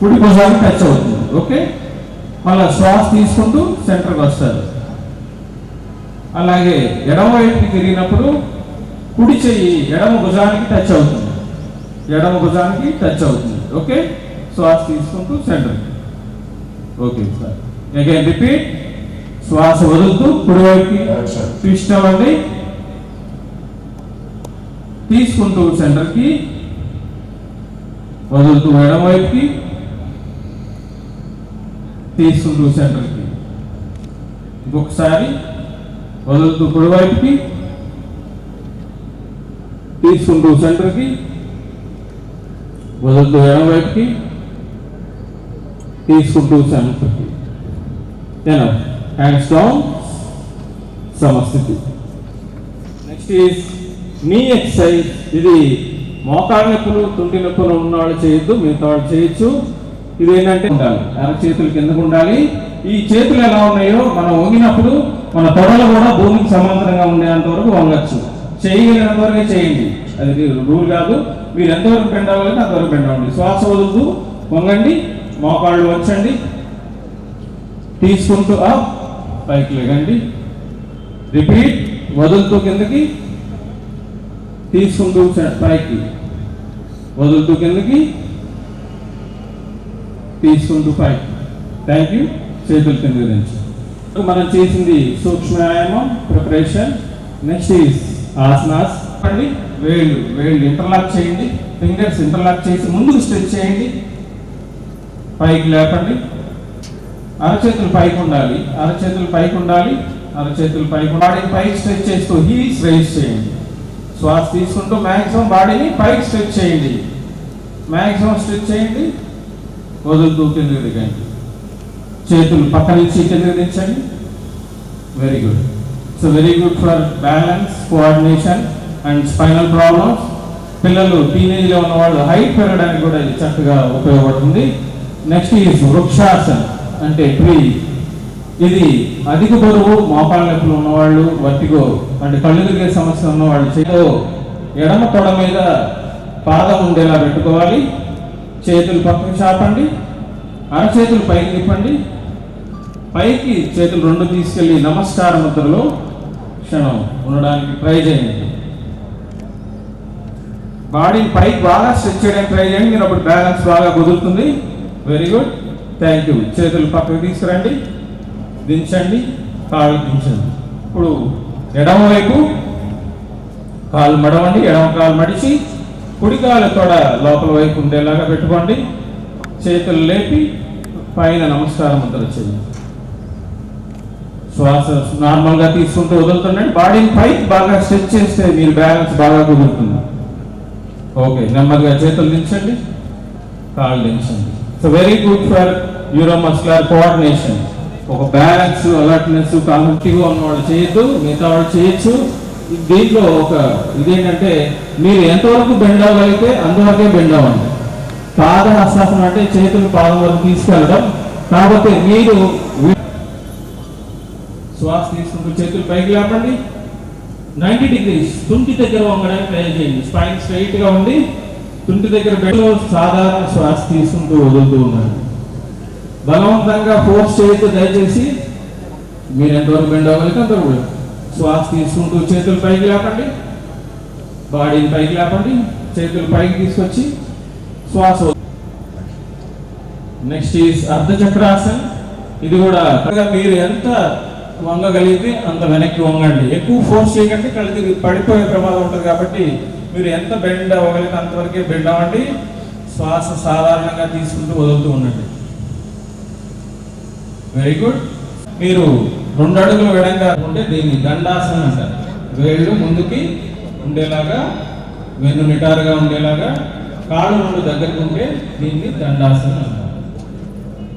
[SPEAKER 1] కుడి భుజానికి టచ్ అవుతుంది. ఓకే, మళ్ళీ శ్వాస తీసుకుంటూ సెంటర్కి వస్తారు. అలాగే ఎడమ వైపుకి తిరిగినప్పుడు కుడి చెయ్యి ఎడమ భుజానికి టచ్ అవుతుంది. ఎడమ భుజానికి టచ్ అవుతుంది. ఓకే, శ్వాస తీసుకుంటూ సెంటర్కి. Okay sir, again repeat. శ్వాస వదులుతూ కుడివైపుకి ట్విస్ట్ అవ్వండి, తీసుకుంటూ సెంటర్కి, వదులుతూ ఎడమ వైపుకి, తీసుకుంటూ సెంటర్కి. ఇంకొకసారి వదులుతూ కుడివైపుకి, తీసుకుంటూ సెంటర్కి, వదులుతూ ఎడమ వైపుకి, తీసుకుంటూ సెంటర్కి. హ్యాండ్స్ డౌన్, సమస్థితి. Next is knee exercise. ఇది మోకాళ్ళ నొప్పులు తుంటి నొప్పులు ఉన్న వాళ్ళు చేయొద్దు, మిగతా వాళ్ళు చేయొచ్చు. ఇది ఏంటంటే ఉండాలి, అరచేతులు కిందకు ఉండాలి. ఈ చేతులు ఎలా ఉన్నాయో మనం వంగినప్పుడు మన తొడలు కూడా భూమికి సమాంతరంగా ఉండేంత వరకు వంగచ్చు. చేయగలిగినంత వరకే చేయండి, అది రూల్ కాదు. మీరు ఎంతవరకు బెండ్ అవ్వాలంటే అంతవరకు బెండ్ అవ్వండి. శ్వాస వదులుతూ వంగండి, మోకాళ్ళు వచ్చండి, తీసుకుంటూ పైకి లేగండి. రిపీట్. వదులుతూ కిందకి, తీసుకుంటూ పైకి, వదులుతూ కిందకి, తీసుకుంటూ పైకి. Thank you. చేతుల కింద నుంచి మనం చేసింది సూక్ష్మ వ్యాయామం ప్రిపరేషన్. Next is asanas. వేళ్ళు ఇంటర్లాక్ చేయండి, ఫింగర్స్ ఇంటర్లాక్ చేసి ముందుకు స్ట్రెచ్ చేయండి, పైకి లేపండి. అరచేతులు పైకి ఉండాలి, అరచేతులు పైకి ఉండాలి, అరచేతులు పైకి బాడీని పైకి స్ట్రెచ్ చేస్తూ హీల్స్ రైజ్ చేయండి. శ్వాస తీసుకుంటూ మ్యాక్సిమం బాడీని పైకి స్ట్రెచ్ చేయండి, మ్యాక్సిమం స్ట్రెచ్ చేయండి, వదులుతూ కిందకి దిగండి. చేతులు పక్క నుంచి కిందకి దించండి. Very good. So very good for balance, coordination and spinal problems. పిల్లలు టీనేజ్లో ఉన్న వాళ్ళు హైట్ పెరగడానికి కూడా ఇది చక్కగా ఉపయోగపడుతుంది. నెక్స్ట్ ఈజ్ వృక్షాసన్ అంటే ట్రీ. ఇది అధిక బరువు మోకాళ్ళ నొప్పులు ఉన్నవాళ్ళు, వర్టిగో అంటే కళ్ళు తిరిగే సమస్య ఉన్నవాళ్ళు చేతిలో ఎడమ తొడ మీద పాదం ఉండేలా పెట్టుకోవాలి. చేతులు పక్కకు చాపండి, అరచేతులు పైకి తిప్పండి, పైకి చేతులు రెండు తీసుకెళ్ళి నమస్కార ముద్రలో క్షణం ఉండడానికి ట్రై చేయండి. బాడీని పైకి బాగా స్ట్రెచ్ చేయడానికి ట్రై చేయండి, మీరు అప్పుడు బ్యాలెన్స్ బాగా కుదురుతుంది. Very good, thank you. చేతులు పక్కకు తీసుకురండి, దించండి, కాళ్ళు దించండి. ఇప్పుడు ఎడమ వైపు కాళ్ళు మడవండి, ఎడమ కాలు మడిచి కుడి కాలు తొడ లోపల వైపు ఉండేలాగా పెట్టుకోండి. చేతులు లేపి పైన నమస్కార ముద్ర చేయండి. శ్వాస నార్మల్గా తీసుకుంటూ వదులుతుండండి. బాడీని పైకి బాగా స్ట్రెచ్ చేస్తే మీరు బ్యాలెన్స్ బాగా కుదురుతుంది. ఓకే, నెమ్మదిగా చేతులు దించండి, కాళ్ళు దించండి. So very good for neuromuscular coordination. ఒక బ్యాలెన్స్, అలర్ట్నెస్, కాన్సెప్టివ్గా ఉన్న వాళ్ళు చేయొద్దు, మిగతా వాళ్ళు చేయొచ్చు. దీంట్లో ఒక ఇదేంటంటే మీరు ఎంతవరకు బెండ్ అవ్వగలిగితే అంతవరకే బెండ్ అవ్వండి. పాద హస్తాసనం అంటే చేతులు పాదం వరకు తీసుకెళ్ళడం. కాబట్టి మీరు శ్వాస తీసుకుంటూ చేతులు పైకి లేపండి, 90 degrees తుంటి దగ్గర వంగడానికి ట్రై చేయండి. స్పైన్ స్ట్రైట్ గా ఉంది, తుంటి దగ్గర బెండ్. సాధారణ శ్వాస తీసుకుంటూ వదులుతూ ఉండండి. బలవంతంగా ఫోర్స్ చేయొద్దు దయచేసి. మీరు ఎంతవరకు బెండ్ అవ్వగలిగితే అంతవరకు. శ్వాస తీసుకుంటూ చేతులు పైకి లేపండి, బాడీని పైకి లేపండి, చేతులు పైకి తీసుకొచ్చి శ్వాస. Next is Ardhachakrasan. ఇది కూడా మీరు ఎంత వంగగలిగితే అంత వెనక్కి వంగండి. ఎక్కువ ఫోర్స్ చేయకండి, కళ్ళు తిరిగి పడిపోయే ప్రమాదం ఉంటుంది. కాబట్టి మీరు ఎంత బెండ్ అవ్వగలిగితే అంతవరకే బెండ్ అవ్వండి. శ్వాస సాధారణంగా తీసుకుంటూ వదులుతూ ఉండండి. Very good. మీరు 2 అడుగులు ఎడంగా ఉంటే దీన్ని దండాసనం అంటారు. వేళ్ళు ముందుకి ఉండేలాగా, వెన్ను నిటారుగా ఉండేలాగా, కాళ్ళు 2 దగ్గరకు ఉంటే దీన్ని దండాసనం అంటారు.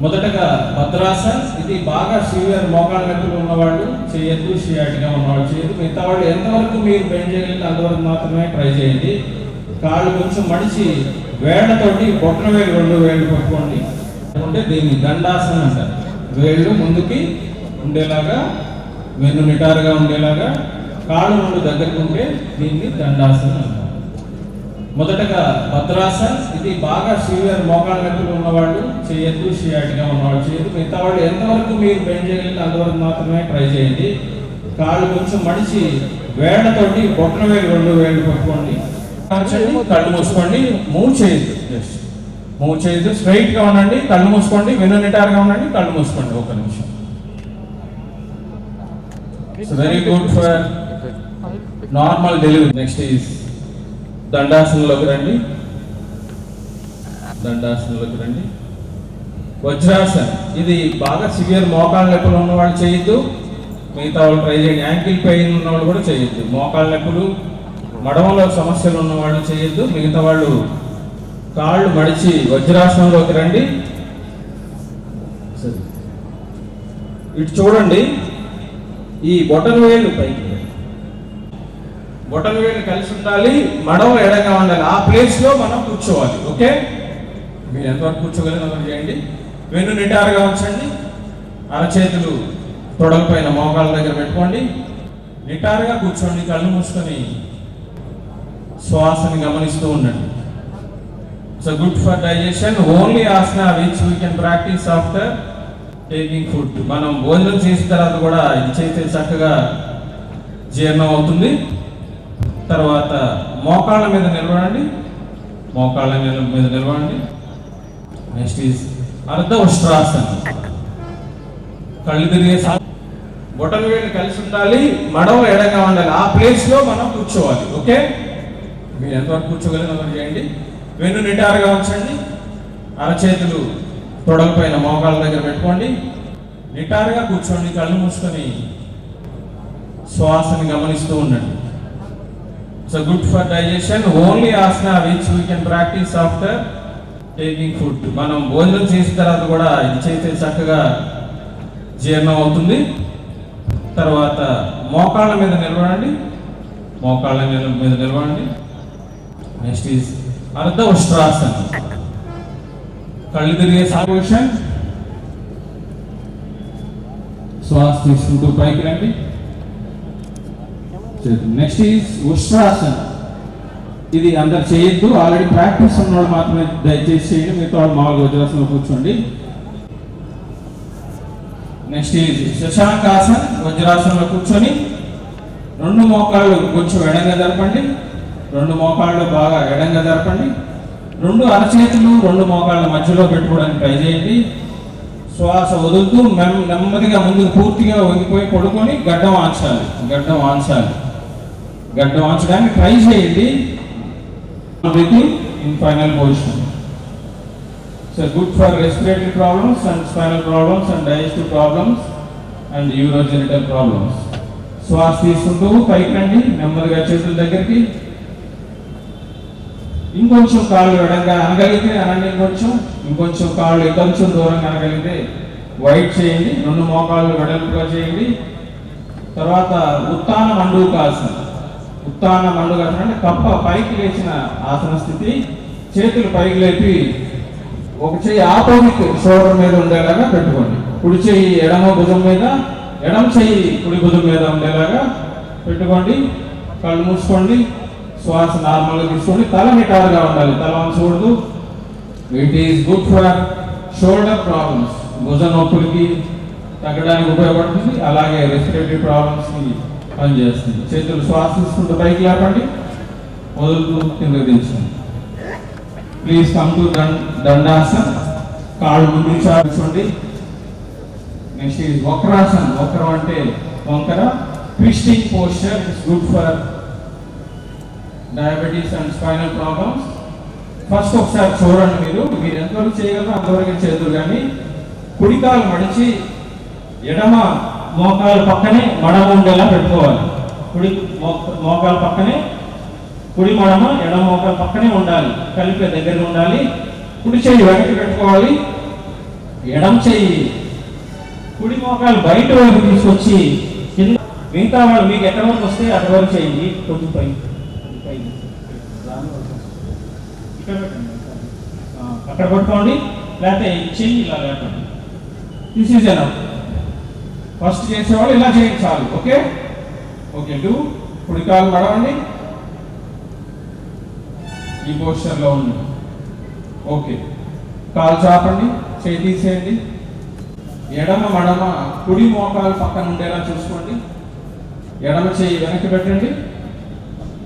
[SPEAKER 1] మొదటగా భద్రాసన్. ఇది బాగా సివియర్ మోకాళ్ళ నొప్పులు ఉన్నవాళ్ళు చేయొద్దు, షియాటిగా ఉన్నవాళ్ళు చేయొద్దు. మిగతా వాళ్ళు ఎంతవరకు మీరు బెండ్ చేయగలిగితే అంతవరకు మాత్రమే ట్రై చేయండి. కాళ్ళు కొంచెం మడిచి వేళ్లతోటి బొట్టన వేలు 2 వేళ్ళు పట్టుకోండి. అంటే దీన్ని దండాసనం అంటారు. వేళ్ళు ముందుకి ఉండేలాగా, వెన్ను నిటారుగా ఉండేలాగా, కాళ్ళు 2 దగ్గరకు ఉంటే దీన్ని దండాసనం అంటారు. మొదటగా భద్రాసన్. ఇది బాగా సివియర్ మోకాళ్ళ నొప్పులు ఉన్నవాళ్ళు చేయొద్దు, షియాటిగా ఉన్నవాళ్ళు చేయొద్దు. మిగతా వాళ్ళు ఎంతవరకు మీరు బెండ్ చేయగలిగితే అంతవరకు మాత్రమే ట్రై చేయండి. కాళ్ళు కొంచెం మడిచి వేళ్లతోటి బొట్టన వేలు 2 వేళ్ళు పట్టుకోండి. కళ్ళు మూసుకోండి, మూవ్ చేయొద్దు. జస్ట్ మూవ్ చేయొద్దు, స్ట్రైట్ గా ఉండండి. కళ్ళు మూసుకోండి, వెన్ను నిటారుగా ఉండండి. కళ్ళు మూసుకోండి 1 నిమిషం. Very good for normal delivery. Next is దండాసనంలోకి రండి. దండాసనంలోకి రండి. వజ్రాసన్. ఇది బాగా సివియర్ మోకాళ్ళ నొప్పులు ఉన్న వాళ్ళు చేయొద్దు, మిగతా వాళ్ళు ట్రై చేయండి. యాంకిల్ పెయిన్ ఉన్న వాళ్ళు కూడా చేయొద్దు. మోకాళ్ళ నొప్పులు, మడమలో సమస్యలు ఉన్న వాళ్ళు చేయొద్దు, మిగతా వాళ్ళు కాళ్ళు మడిచి వజ్రాసనంలోకి రండి. ఇటు చూడండి. ఈ బొటన వేళ్ళు పైకి, బొటన వేళ్ళు కలిసి ఉండాలి, మడవ ఎడగా ఉండాలి. ఆ ప్లేస్ లో మనం కూర్చోవాలి. ఓకే, మీరు ఎంతవరకు కూర్చోగలిగిన అంతవరకు చేయండి. వెన్ను నిటారుగా ఉంచండి. అరచేతులు తొడల పైన మోకాళ్ళ దగ్గర పెట్టుకోండి. నిటారుగా కూర్చోండి. కళ్ళు మూసుకొని శ్వాసని గమనిస్తూ ఉండండి. So good for digestion. Only Haasan which we can practice after taking food. మనం భోజనం చేసిన తర్వాత కూడా ఇది చేస్తే చక్కగా జీర్ణం అవుతుంది. తర్వాత మోకాళ్ళ మీద నిలబడండి. మోకాళ్ళ మీద నిలబడండి. నెక్స్ట్ ఈజ్ అర్ధ ఉష్ట్రాసనం. కళ్ళు తిరిగే బొటన వేళ్ళు కలిసి ఉండాలి, మడవ ఎడగా ఉండాలి. ఆ ప్లేస్ లో మనం కూర్చోవాలి. ఓకే, మీరు ఎంతవరకు కూర్చోగలిగిన అంతవరకు చేయండి. వెన్ను నిటారుగా ఉంచండి. అరచేతులు తొడల పైన మోకాళ్ళ దగ్గర పెట్టుకోండి. నిటారుగా కూర్చోండి. కళ్ళు మూసుకొని శ్వాసని గమనిస్తూ ఉండండి. So good for digestion. Only Haasan which we can practice after taking food. మనం భోజనం చేసిన తర్వాత కూడా ఇది చేస్తే చక్కగా జీర్ణం అవుతుంది. తర్వాత మోకాళ్ళ మీద నిలబడండి. మోకాళ్ళ మీద నిలబడండి. నెక్స్ట్ ఈజ్ అర్ధ ఉష్ట్రాసనం. కళ్ళు తిరిగే పొజిషన్. శ్వాస తీసుకుంటూ పైకి రండి. Next is Ushtrasana. ఇది అందరు చేయొద్దు, ఆల్రెడీ ప్రాక్టీస్ ఉన్న వాళ్ళు మాత్రమే దయచేసి చేయండి. మిగతా వాళ్ళు మామూలుగా వజ్రాసనంలో కూర్చోండి. Next is శశాంకాసన్. వజ్రాసనంలో కూర్చొని 2 మోకాళ్ళు కొంచెం ఎడంగా జరపండి. 2 మోకాళ్ళు బాగా ఎడంగా జరపండి. 2 అరచేతులు 2 మోకాళ్ళ మధ్యలో పెట్టుకోవడానికి ట్రై చేయండి. శ్వాస వదులుతూ నెమ్మదిగా ముందుకు పూర్తిగా వంగిపోయి పడుకొని గడ్డం ఆంచాలి. గడ్డం ఆంచడానికి ట్రై చేయండి. In final position. So good for respiratory problems and spinal problems and digestive problems and urogenital problems. శ్వాస తీసుకుంటూ పైకి రండి. నెమ్మదిగా చేతుల దగ్గరికి. ఇంకొంచెం కాళ్ళు ఎడంగా అనగలిగితే అనండి. ఇంకొంచెం కాళ్ళు ఇంకొంచెం దూరంగా అనగలిగితే వైట్ చేయండి. 2 మోకాళ్ళు వెడల్పుగా చేయండి. తర్వాత ఉత్తాన మండూకాసన. ఉత్తాన మండూకాసన అంటే కప్ప పైకి లేచిన ఆసన స్థితి. చేతులు పైకి లేపి ఒక చెయ్యి ఆపోజిట్ షోల్డర్ మీద ఉండేలాగా పెట్టుకోండి. కుడి చెయ్యి ఎడమ భుజం మీద, ఎడమ చెయ్యి కుడి భుజం మీద ఉండేలాగా పెట్టుకోండి. కళ్ళు మూసుకోండి. శ్వాస నార్మల్గా తీసుకోండి. తల నిటారుగా ఉండాలి, తల వంచకూడదు. It is good for shoulder problems. భుజ నొప్పులకి తగ్గడానికి ఉపయోగపడుతుంది. అలాగే రెస్పిరేటరీ ప్రాబ్లమ్స్కి పనిచేస్తుంది. చేతులు శ్వాస తీసుకుంటూ పైకి లేపండి, వదులుతూ కిందకి దించండి. Please come to Dandasan. కాళ్ళు ముందు చార్చండి. Next is Vakrasan. వక్రం అంటే వంకర. Twisting posture is good for diabetes and spinal problems. First ఒకసారి చూడండి, మీరు ఎంతవరకు చేయగలరో అంతవరకు చేతులు, కానీ కుడికాలు మడిచి ఎడమ మోకాలు పక్కనే మడమ ఉండేలా పెట్టుకోవాలి. కుడి మోకాలు పక్కనే, కుడి మడమ ఎడమ మోకాలు పక్కనే ఉండాలి, కలిపే దగ్గర ఉండాలి. కుడి చెయ్యి వెనక్కి పెట్టుకోవాలి. ఎడమ చెయ్యి కుడి మోకాలు బయట వైపు తీసుకొచ్చి కింద, మిగతా వాళ్ళు మీకు ఎక్కడ వరకు వస్తే అక్కడ వరకు చేయండి. కొంచెం పై ఇక్కడ పెట్టండి, అక్కడ పట్టుకోండి, లేకపోతే చెయ్యి ఇలా లేపండి. This is enough. ఫస్ట్ చేసేవాళ్ళు ఇలా చేయండి చాలు. Okay okay. కుడి కాలు మడవండి, ఈ పోస్చర్లో ఉంది. ఓకే, కాలు చాపండి, చేయి తీసేయండి. ఎడమ మడమ కుడి మోకాలు పక్కన ఉండేలా చూసుకోండి. ఎడమ చెయ్యి వెనక్కి పెట్టండి,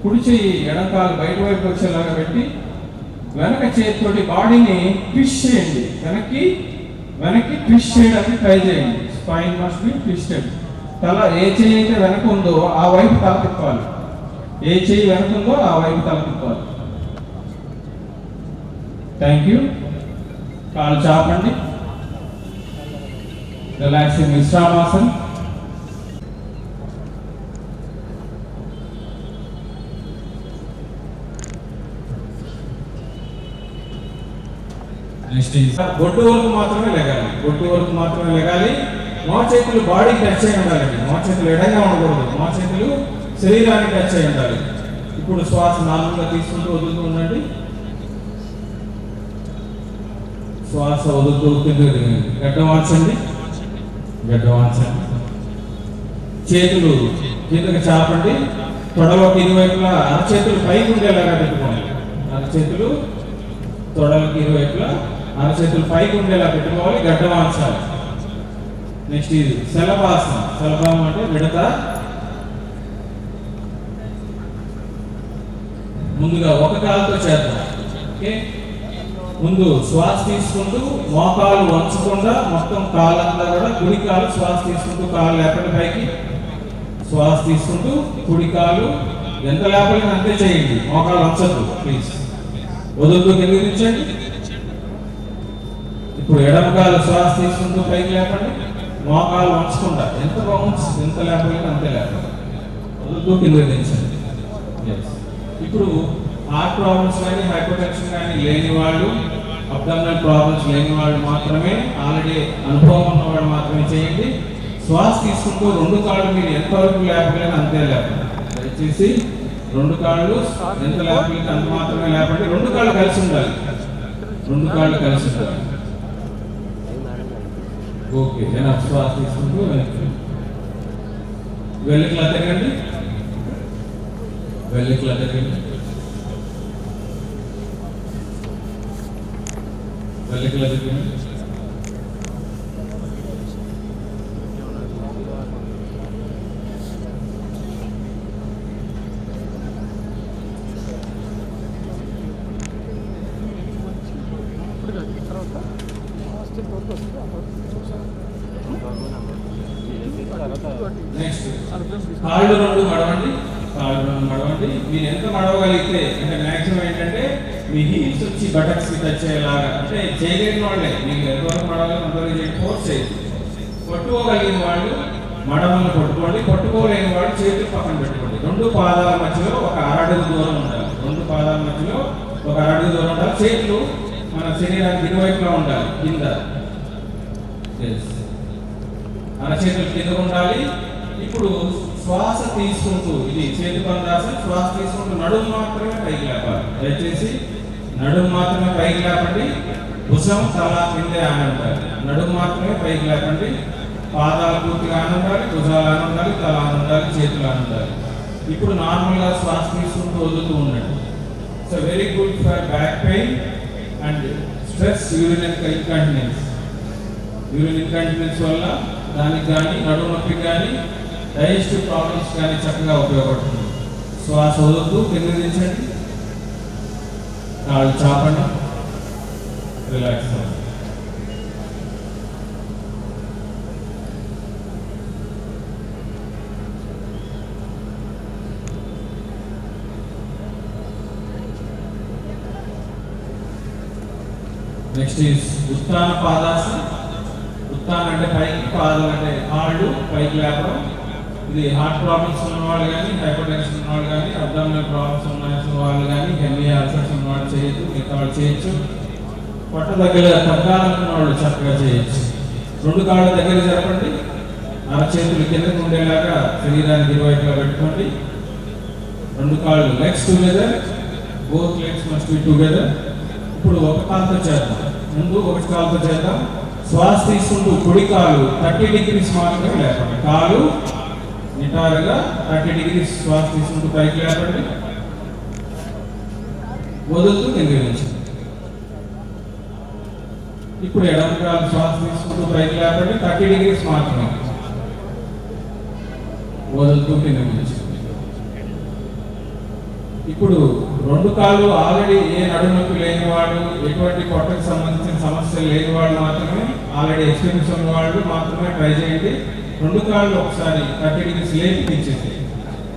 [SPEAKER 1] కుడి చెయ్యి ఎడమ కాలు బయట వైపు వచ్చేలాగా పెట్టి వెనక చేతితోటి బాడీని ట్విస్ట్ చేయండి. వెనక్కి ట్విస్ట్ చేయడానికి ట్రై చేయండి. Spine must be twisted. తల ఏ చెయ్యి అయితే వెనక ఉందో ఆ వైపు తల తిప్పాలి. ఏ చెయ్యి వెనక ఉందో ఆ వైపు తల తిప్పాలి. Thank you. కాలు చాపండి, రిలాక్సింగ్ విశ్రామాసన్. బొడ్డు వరకు మాత్రమే లెగాలి. మో చేతులు బాడీకి టచ్ అయి ఉండాలండి. మో చేతులు ఎడంగా ఉండకూడదు. మో చేతులు శరీరానికి టచ్ అయి ఉండాలి. ఇప్పుడు శ్వాస నార్మల్గా తీసుకుంటూ వదులుతూ ఉండండి. శ్వాస వదులుతూ గడ్డ వాల్చండి. చేతులు కిందకి చాపండి. తొడలోకి ఇరువైపులా అరచేతులు పైకి ఉండేలాగా పెట్టుకోండి. అరచేతులు తొడలకి ఇరువైపులా అరచేతులు పైకి ఉండేలా పెట్టుకోవాలి. గడ్డ వాల్చాలి. నెక్స్ట్ ఇది శలభాసనం. శలభం అంటే మిడత. ముందుగా ఒక కాలుతో చేద్దాం. ఓకే, ముందు శ్వాస తీసుకుంటూ మోకాలు వంచకుండా మొత్తం కాలంతా కూడా కుడి కాలు శ్వాస తీసుకుంటూ, కాలు లేపండి పైకి. శ్వాస తీసుకుంటూ కుడి కాలు ఎంత లేపలేని అంతే చేయండి. మోకాలు వంచద్దు ప్లీజ్. వదులుతూ కిందించండి. ఇప్పుడు ఎడమ కాలు శ్వాస తీసుకుంటూ పైకి లేపండి. మోకాలు వంచకుండా ఎంత లేపలేని అంతే లేపండి. వదులుతూ కిందించండి. ఇప్పుడు హార్ట్ ప్రాబ్లమ్స్ కానీ హైపర్టెన్షన్ కానీ లేని వాళ్ళు, అబ్డామినల్ ప్రాబ్లమ్స్ లేని వాళ్ళు మాత్రమే, ఆల్రెడీ అనుభవం ఉన్న వాళ్ళు మాత్రమే చేయండి. శ్వాస తీసుకుంటూ రెండు కాళ్ళు మీరు ఎంతవరకు లేపలేని అంతే లేపండి. దయచేసి రెండు కాళ్ళు ఎంత లేపలేని అంత మాత్రమే లేపండి. రెండు కాళ్ళు కలిసి ఉండాలి. ఓకే, నేను శ్వాస తీసుకుంటూ వెనక్కి వెళ్ళికి తిరగండి. వెళ్ళికి తిరగండి. నెక్స్ట్ కాళ్ళు రెండు మడవండి. మీరు ఎంత మడవగలిగితే, అంటే మ్యాక్సిమం ఏంటంటే మీ హీల్స్ వచ్చి బటక్స్ కి టచ్ అయ్యేలాగా, అంటే చేయలేని వాళ్ళే మీకు ఎంతవరకు మడవాలి అంతవరకు చేయండి. ఫోర్స్ చేయండి. పట్టుకోగలిగిన వాళ్ళు మడమలను పట్టుకోండి. పట్టుకోలేని వాళ్ళు చేతులు పక్కన పెట్టుకోండి. రెండు పాదాల మధ్యలో ఒక అరడుగు దూరం ఉండాలి. చేతులు మన శరీరానికి ఇరువైపులా ఉండాలి. కింద అరచేతులు కింద ఉండాలి. ఇప్పుడు శ్వాస తీసుకుంటూ, ఇది చేతి పంద్రాసనం. శ్వాస తీసుకుంటూ నడుము మాత్రమే పైకి లేపాలి. దయచేసి నడుము మాత్రమే పైకి లేపండి. భుజం తల కిందే ఆనందాలి. నడుము మాత్రమే పైకి లేపండి. పాదాలు పూర్తిగా ఆనందాలి, భుజాలు ఆనందాలి, తల ఆనందాలి, చేతులు ఆనందాలి. ఇప్పుడు నార్మల్గా శ్వాస తీసుకుంటూ వదులుతూ ఉండండి. So very good for back pain and stress, urine incontinence వల్ల దానికి కానీ నడుము నొప్పికి కానీ డైజెస్టివ్ ప్రాబ్లమ్స్ కానీ చక్కగా ఉపయోగపడుతుంది. శ్వాస వదులుతూ కింద దించండి. కాళ్ళు చాపండి. రిలాక్స్ అవ్వండి. Next is Uttana Padasana. ఉత్తాన అంటే పైకి, పాదాలు అంటే కాళ్ళు పైకి లేపడం. ఇది హార్ట్ ప్రాబ్లమ్స్ ఉన్న వాళ్ళు కానీ, హైపర్ టెన్షన్ ఉన్న వాళ్ళు కానీ, అబ్డామినల్ ప్రాబ్లమ్స్ ఉన్న వాళ్ళు కానీ, హెమీ అల్సర్స్ ఉన్న వాళ్ళు చేయొచ్చు, మిగతా వాళ్ళు చేయొచ్చు. పొట్ట దగ్గర తగ్గాలనుకున్న వాళ్ళు చక్కగా చేయొచ్చు. రెండు కాళ్ళ దగ్గర జరపండి, అరచేతులు కిందకు ఉండేలాగా శరీరానికి ఇరువైపులా పెట్టుకోండి. రెండు కాళ్ళు legs together, both legs must be together. ఇప్పుడు ఒక కాలుతో చేద్దాం, ముందు ఒకటి కాలుతో చేద్దాం. శ్వాస తీసుకుంటూ కుడి కాలు 30 degrees మాత్రమే లేపండి. కాలు నిటారుగా 30 degrees శ్వాస తీసుకుంటూ పైకి లేపండి, వదులుతూ కిందకి నుంచి. ఇప్పుడు ఎడమ కాలు శ్వాస తీసుకుంటూ పైకి లేపండి, 30 degrees మాత్రమే, వదులుతూ కిందకి నుంచి. ఇప్పుడు రెండు కాళ్ళు ఆల్రెడీ ఏ నడునొప్పి లేని వాళ్ళు, ఎటువంటి పొట్టకు సంబంధించిన సమస్యలు లేని వాళ్ళు మాత్రమే, ఆల్రెడీ ఎక్స్పీరియన్స్ ఉన్న వాళ్ళు మాత్రమే ట్రై చేయండి. రెండు కాళ్ళు ఒకసారి 30 degrees లేపి తీసేసి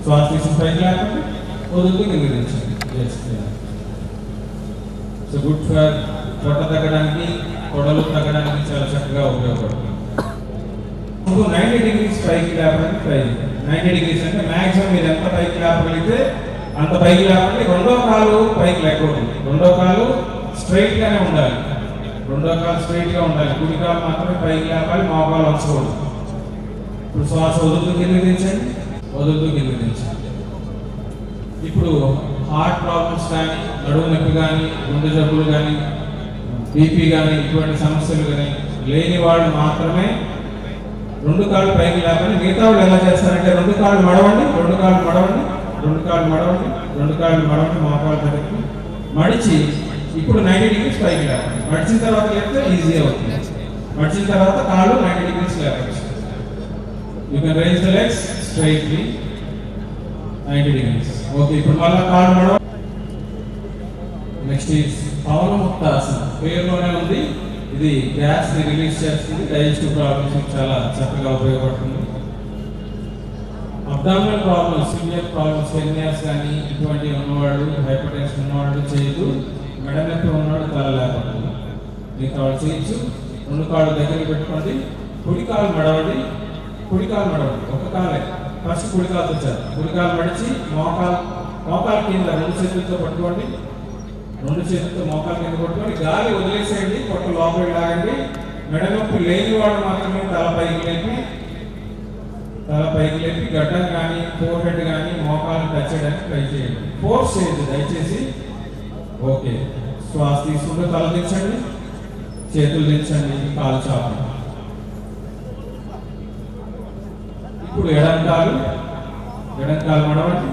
[SPEAKER 1] శ్వాస తీసి పైకి లేపండి, వదులుతూ కిందకి దించండి. సో గుడ్ ఫర్ పొట్ట తగ్గడానికి, కొడలు తగ్గడానికి చాలా చక్కగా ఉపయోగపడుతుంది. 90 degrees పైకి లేపడానికి ట్రై చేయండి. 90 degrees అంటే మ్యాక్సిమం మీరు ఎంత పైకి లేపగలిగితే అంత పైకి లేపండి. రెండో కాలు పైకి లేకూడదు, రెండో కాలు స్ట్రైట్ గానే ఉండాలి. రెండో కాలు స్ట్రైట్ గా ఉండాలి, కుడి కాలు మాత్రమే పైకి లేపాలి, మోకాలు వంచకూడదు. ఇప్పుడు శ్వాస వదులుతూ కిందకి దించండి, వదులుతూ కిందకి దించండి. ఇప్పుడు హార్ట్ ప్రాబ్లమ్స్ కానీ, నడుము నొప్పి కానీ, గుండె జబ్బులు కానీ, బీపీ కానీ, ఇటువంటి సమస్యలు కానీ లేని వాళ్ళు మాత్రమే రెండు కాళ్ళు పైకి లేపండి. మిగతా వాళ్ళు ఎలా చేస్తారంటే రెండు కాళ్ళు మడవండి, రెండు కాళ్ళు మడవండి, రెండు కాళ్ళు మడవండి, రెండు కాళ్ళు మడవండి, మోకాలు దగ్గరికి మడిచి ఇప్పుడు 90 degrees పైకి లేపండి. మడిచిన తర్వాత లేపితే ఈజీ అవుతుంది. మడిచిన తర్వాత కాళ్ళు 90 degrees లేపచ్చు. You can raise the legs straightly 90 degrees. Okay, ఇప్పుడు మళ్ళీ కాళ్ళు మడవ. Next is Pawanmuktasana. పేరులోనే ఉంది, ఇది గ్యాస్ ని రిలీజ్ చేస్తుంది, డైజెస్టివ్ ప్రాబ్లమ్స్ చాలా చక్కగా ఉపయోగపడుతుంది. Abdominal problems, severe problems, hernias కానీ ఇటువంటి ఉన్నవాళ్ళు, హైపర్ టెన్షన్ ఉన్నవాళ్ళు చేయొచ్చు. మెడ నొప్పి ఉన్నవాడు తల లేకుండా మిగతా వాళ్ళు చేయొచ్చు. రెండు కాళ్ళు దగ్గర పెట్టుకోండి, కుడి కాలు మడవండి, కుడి కాలు మడవండి, ఒక కాలే ఫస్ట్ కుడి కాలుతో చేద్దాం. కుడి కాలు మడిచి మోకాలు కింద రెండు చేతులతో పట్టుకోండి, రెండు చేతులతో మోకాలు కింద పట్టుకోండి, గాలి వదిలేసేయండి, పొట్ట లోపలికి లాగండి. మెడ నొప్పి లేని వాడు మాత్రమే తల పైకి లేపి గడ్డం కానీ, ఫోర్ హెడ్ కానీ, మోకాలు టచ్ చేయడానికి ట్రై చేయండి. ఫోర్స్ చేయదు దయచేసి. ఓకే, శ్వాస తీసుకుంటూ తల దించండి, చేతులు దించండి, కాలు చాపండి. ఇప్పుడు ఎడం కాలు మడవండి,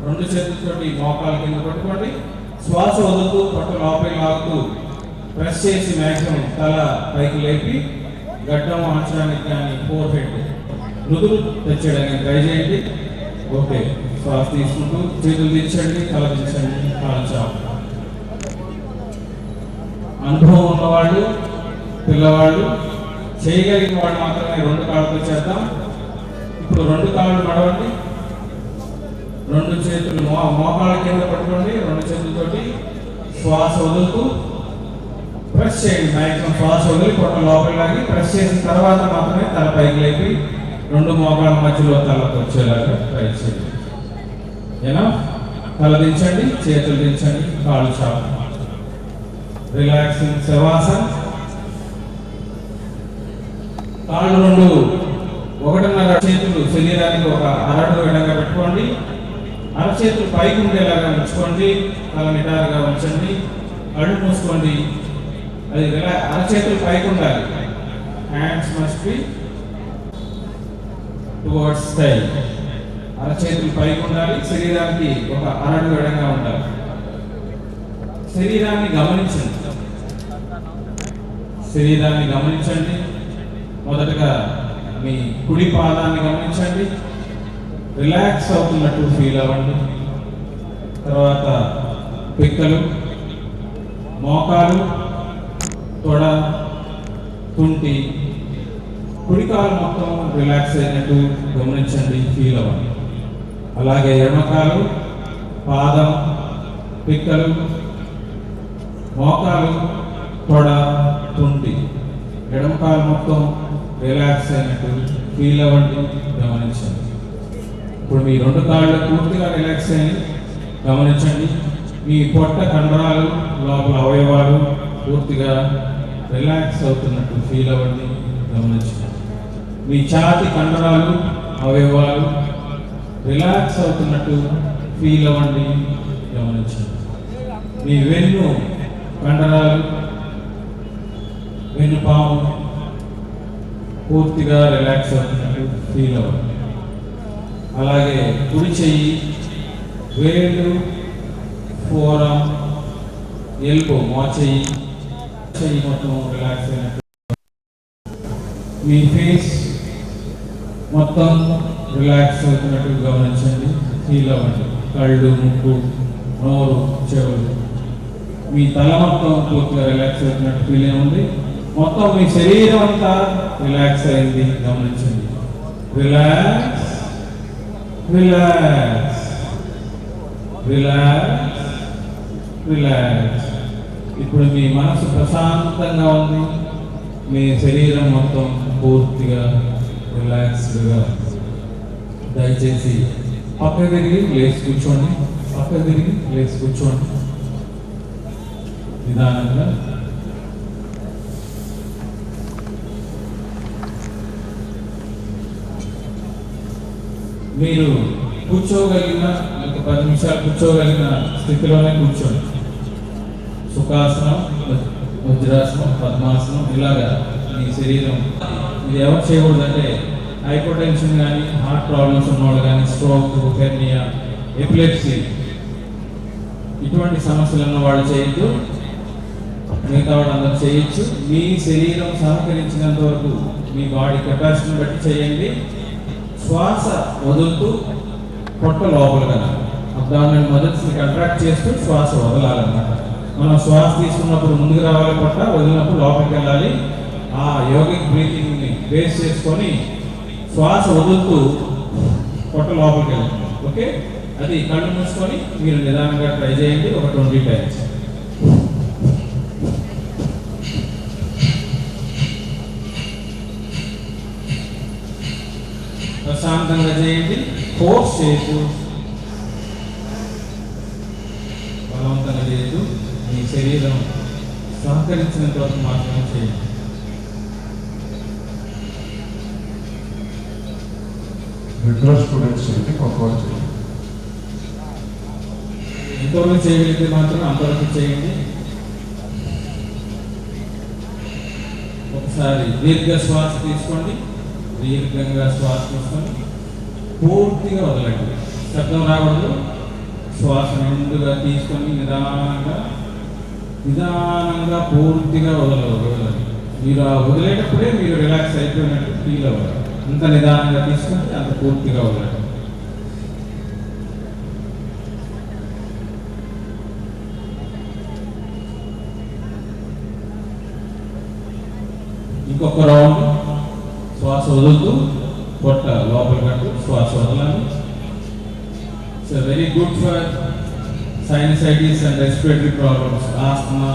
[SPEAKER 1] రెండు చేతులతోటి మోకాలు కింద పట్టుకోండి, శ్వాస వదులుతూ పొట్ట లోపలికి లాగుతూ ప్రెస్ చేసి మ్యాక్సిమం తల పైకి లేపి గడ్డం ఆంచడానికి కానీ, ఫోర్ హెడ్ మృదులు తెచ్చడానికి ట్రై చేయండి. ఓకే, శ్వాస తీసుకుంటూ చేతులు దించండి, తల దించండి, కాలు చాపండి. అనుభవం ఉన్నవాళ్ళు, పిల్లవాళ్ళు చేయగలిగిన వాళ్ళు మాత్రమే రెండు కాళ్ళతో చేద్దాం. ఇప్పుడు రెండు కాళ్ళు మడవండి, రెండు చేతులు మోకాళ్ళ కింద పట్టుకోండి, రెండు చేతులతోటి శ్వాస వదులుతూ ప్రెస్ చేయండి. మ్యాక్సిమం శ్వాస వదిలి పొట్ట లోపలి లాగి ప్రెస్ చేసిన తర్వాత మాత్రమే తల పైకి లేపి రెండు మోకాళ్ళ మధ్యలో తలకు వచ్చేలాగా ట్రై చేయండి. ఏనా, తల దించండి, చేతులు దించండి, కాళ్ళు చాపండి. రిలాక్సింగ్ శవాసన్. కాళ్ళు రెండు 1.5 చేతులు శరీరానికి ఒక అరడుగు విధంగా పెట్టుకోండి, అరచేతులు పైకి ఉండేలాగా ఉంచుకోండి, తల నిటారుగా ఉంచండి, కళ్ళు మూసుకోండి. అది అరచేతులు పైకి ఉండాలి, hands must be towards sky. అరచేతులు పైకి ఉండాలి, శరీరానికి ఒక అరడుగు విధంగా ఉండాలి. శరీరాన్ని గమనించండి. మొదటగా మీ కుడి పాదాన్ని గమనించండి, రిలాక్స్ అవుతున్నట్టు ఫీల్ అవ్వండి. తర్వాత పిక్కలు, మోకాలు, తొడ, తుంటి, కుడికాలు మొత్తం రిలాక్స్ అయినట్టు గమనించండి, ఫీల్ అవ్వండి. అలాగే ఎడమకాలు, పాదం, పిక్కలు, మోకాలు, తొడ, తుంటి, ఎడమ కాలు మొత్తం రిలాక్స్ అయినట్టు ఫీల్ అవ్వండి, గమనించండి. ఇప్పుడు మీ రెండు కాళ్ళు పూర్తిగా రిలాక్స్ అయ్యి గమనించండి. మీ పొట్ట కండరాలు లోపల అవయవాలు పూర్తిగా రిలాక్స్ అవుతున్నట్టు ఫీల్ అవ్వండి, గమనించండి. మీ ఛాతి కండరాలు అవయవాలు రిలాక్స్ అవుతున్నట్టు ఫీల్ అవ్వండి, గమనించండి. మీ వెన్ను కండరాలు, వెన్నుపాము పూర్తిగా రిలాక్స్ అవుతున్నట్టు ఫీల్ అవ్వండి. అలాగే కుడి చెయ్యి, వేళ్ళు, ఫోరం, ఎల్బో, మోచెయ్యి, చెయ్యి మొత్తం రిలాక్స్ అయినట్టు. మీ ఫేస్ మొత్తం రిలాక్స్ అవుతున్నట్టు గమనించండి, ఫీల్ అవ్వండి. కళ్ళు, ముక్కు, నోరు, చెవులు, మీ తల మొత్తం పూర్తిగా రిలాక్స్ అవుతున్నట్టు ఫీల్ అయ్యింది. మొత్తం మీ శరీరం అంతా రిలాక్స్ అయింది, గమనించండి. Relax, relax, relax, relax. ఇప్పుడు మీ మనసు ప్రశాంతంగా ఉంది, మీ శరీరం మొత్తం పూర్తిగా రిలాక్స్డ్గా. దయచేసి పక్క తిరిగి లేచి కూర్చోండి, పక్క తిరిగి లేచి కూర్చోండి నిదానంగా. మీరు కూర్చోగలిగిన ఒక 10 నిమిషాలు కూర్చోగలిగిన స్థితిలోనే కూర్చోండి. సుఖాసనం, వజ్రాసనం, పద్మాసనం, ఇలాగా మీ శరీరం. ఇది ఎవరు చేయకూడదంటే హైపర్ టెన్షన్ కానీ, హార్ట్ ప్రాబ్లమ్స్ ఉన్నవాళ్ళు కానీ, స్ట్రోక్, హెర్నియా, ఎపిలెప్సీ ఇటువంటి సమస్యలు ఉన్న వాళ్ళు చేయొద్దు. మిగతా వాళ్ళు అందరూ చేయొచ్చు. మీ శరీరం సహకరించినంత వరకు మీ బాడీ కెపాసిటీని బట్టి చేయండి. శ్వాస వదులుతూ పొట్ట లోపలగా అబ్డామినల్ మజిల్స్ని కంట్రాక్ట్ చేస్తూ శ్వాస వదలాలన్నమాట. మనం శ్వాస తీసుకున్నప్పుడు ముందుకు రావాలి, పొట్ట వదిలినప్పుడు లోపలికి వెళ్ళాలి. ఆ యోగిక్ బ్రీతింగ్ని బేస్ చేసుకొని శ్వాస వదులుతూ పొట్ట లోపలికి వెళ్ళాలి. ఓకే, అది కళ్ళు మూసుకొని మీరు నిదానంగా ట్రై చేయండి ఒక 20 times. ప్రశాంతంగా చేయండి, ఫోర్స్ చేయొద్దు, బలవంతంగా చేయొద్దు. మీ శరీరం సహకరించినంత వరకు మాత్రమే చేయండి.
[SPEAKER 8] రెగ్యులర్ స్టూడెంట్స్ చేయండి, కొంతవరకు చేయండి.
[SPEAKER 1] ఎంతవరకు చేయగలిగితే మాత్రం అంతవరకు చేయండి. ఒకసారి దీర్ఘ శ్వాస తీసుకోండి, దీర్ఘంగా శ్వాస తీసుకొని పూర్తిగా వదలండి. శబ్దం రాకూడదు. శ్వాస నిండుగా తీసుకొని నిదానంగా నిదానంగా పూర్తిగా వదలండి. మీరు ఆ వదిలేటప్పుడే మీరు రిలాక్స్ అయిపోయినట్టు ఫీల్ అవ్వాలి. అంత నిదానంగా తీసుకుంటే అంత పూర్తిగా వదలండి. ఇంకొక రౌండ్ శ్వాస వదులుతూ పొట్ట లోపల కట్టు శ్వాస వదలాలి. It's very good for sinusitis and respiratory problems, asthma,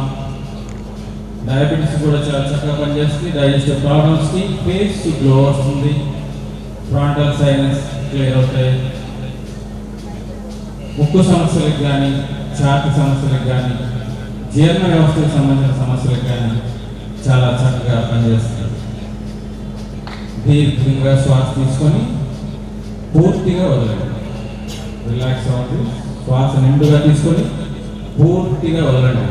[SPEAKER 1] diabetes కూడా చాలా చక్కగా పనిచేస్తుంది. డైజెస్టివ్ ప్రాబ్లమ్స్కి ఫేస్ గ్లో వస్తుంది, ఫ్రాంటల్ సైనస్ క్లియర్ అవుతాయి. ముక్కు సమస్యలకు కానీ, ఛాతి సమస్యలకు కానీ, జీర్ణ వ్యవస్థకు సంబంధించిన సమస్యలకు కానీ చాలా చక్కగా పనిచేస్తుంది. దీర్ఘంగా శ్వాస తీసుకొని పూర్తిగా వదలండి, రిలాక్స్ అవ్వండి. శ్వాస నిండుగా తీసుకొని పూర్తిగా వదలండి.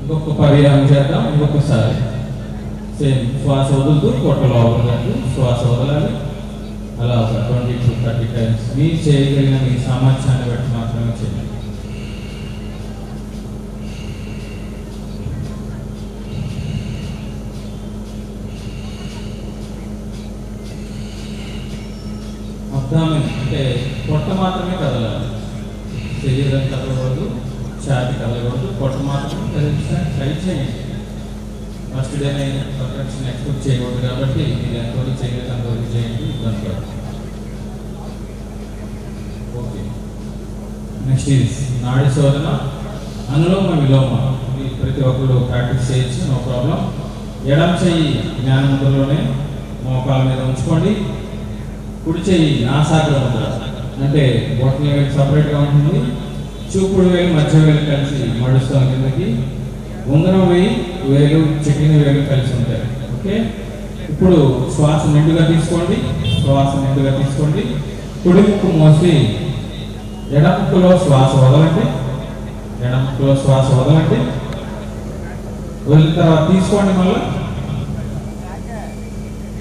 [SPEAKER 1] ఇంకొక పర్యాయం చేద్దాం. ఇంకొకసారి సేమ్ శ్వాస వదులుతూ పొట్ట లోపల శ్వాస వదలాలి. అలా ఒక 20 to 30 times మీరు చేయగలిగిన మీ సామర్థ్యాన్ని బట్టి మాత్రమే చేయండి. అబ్డామిన్ అంటే పొట్ట మాత్రమే కదలాలి, శరీరం కదలకూడదు, ఛాతి కదలకూడదు, పొట్ట మాత్రమే కదిలించడానికి ట్రై చేయండి. ఫస్ట్ డేనే పర్ఫెక్షన్ ఎక్స్పెక్ట్ చేయకూడదు కాబట్టి మీరు ఎంతవరకు చేయలేదు అంతవరకు చేయండి. దాంట్లో ఓకే. నెక్స్ట్ ఈజ్ నాడి శోధన, అనులోమ విలోమ. ఇది ప్రతి ఒక్కరు ప్రాక్టీస్ చేయొచ్చు, నో ప్రాబ్లం. ఎడమ చెయ్యి జ్ఞానముద్రలోనే మోకాల మీద ఉంచుకోండి. కుడి చెయ్యి నాసాగ్ర ముద్ర, అంటే బొట్టల వేలు సపరేట్గా ఉంటుంది. చూపుడు వేలు మధ్య వేలు కలిసి మడుస్తాం కిందకి. ఉంగరం వేలు చిటికిన వేలు కలిసి ఉంటాయి. ఓకే. ఇప్పుడు శ్వాస నిండుగా తీసుకోండి. కుడి ముక్కు మోసి ఎడముక్కులో శ్వాస వదలండి. వదిలిన తర్వాత తీసుకోండి. మళ్ళీ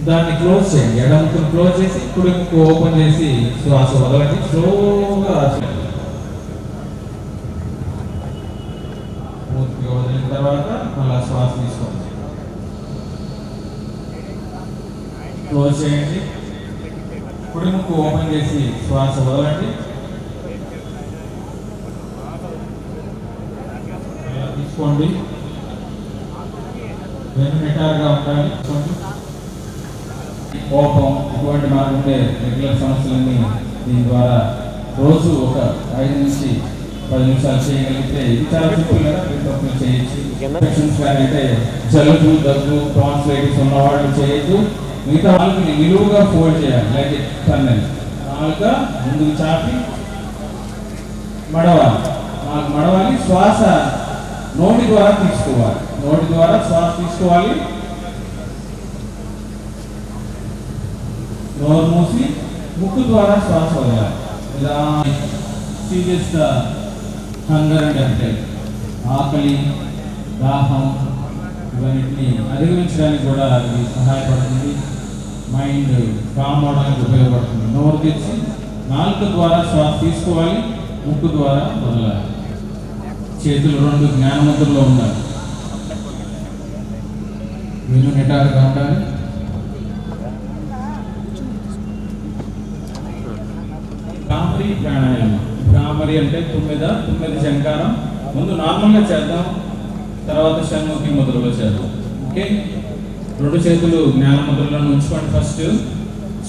[SPEAKER 1] దాన్ని క్లోజ్ చేయండి. ఎడముక్కును క్లోజ్ చేసి కుడి ముక్కు ఓపెన్ చేసి శ్వాస వదలండి. స్లోగా పూర్తిగా వదిలిన తర్వాత మళ్ళీ శ్వాస తీసుకోండి. క్లోజ్ చేయండి. కుడి ముక్కు ఓపెన్ చేసి శ్వాస వదలండి. తీసుకోండి. వెను నిటారుగా ఉండాలి. కోపం ఇటువంటి మాకుండే రెగ్యులర్ సమస్యలన్నీ దీని ద్వారా రోజు ఒక 5 నుంచి 10 నిమిషాలు చేయగలిగితే ఇది చాలా సింపుల్ కదా, ప్రతి ఒక్కరు చేయొచ్చు. ఇన్ఫెక్షన్స్ కానీ అంటే జలుబు, దగ్గు, టాన్సిలైటిస్ ఉన్న వాళ్ళు చేయొచ్చు. మిగతా వాళ్ళకి నిలువుగా ఫోల్డ్ చేయాలి. లైక్ టన్నెల్ నాలుక ముందుకు చాపి మడవాలి. శ్వాస నోటి ద్వారా శ్వాస తీసుకోవాలి. నోరు మూసి ముక్కు ద్వారా శ్వాస వదలాలి. ఇలా సీరియస్ హంగర్ అంటే ఆకలి, దాహం ఇవన్నిటిని అధిగమించడానికి కూడా ఇది సహాయపడుతుంది. మైండ్ కామ్ అవడానికి ఉపయోగపడుతుంది. నోరు తెచ్చి నాలుక ద్వారా శ్వాస తీసుకోవాలి, ముక్కు ద్వారా వదలాలి. చేతులు 2 జ్ఞానముద్రలో ఉండాలి. వీళ్ళు నిటారుగా ఉండాలి. భ్రామరి ప్రాణాయామం. భ్రామరి అంటే 9 శంకారం. ముందు నార్మల్గా చేద్దాం, తర్వాత షణ్ముఖి ముద్రలో చేద్దాం. ఓకే. 2 చేతులు జ్ఞాన ముద్రలో ఉంచుకోండి. ఫస్ట్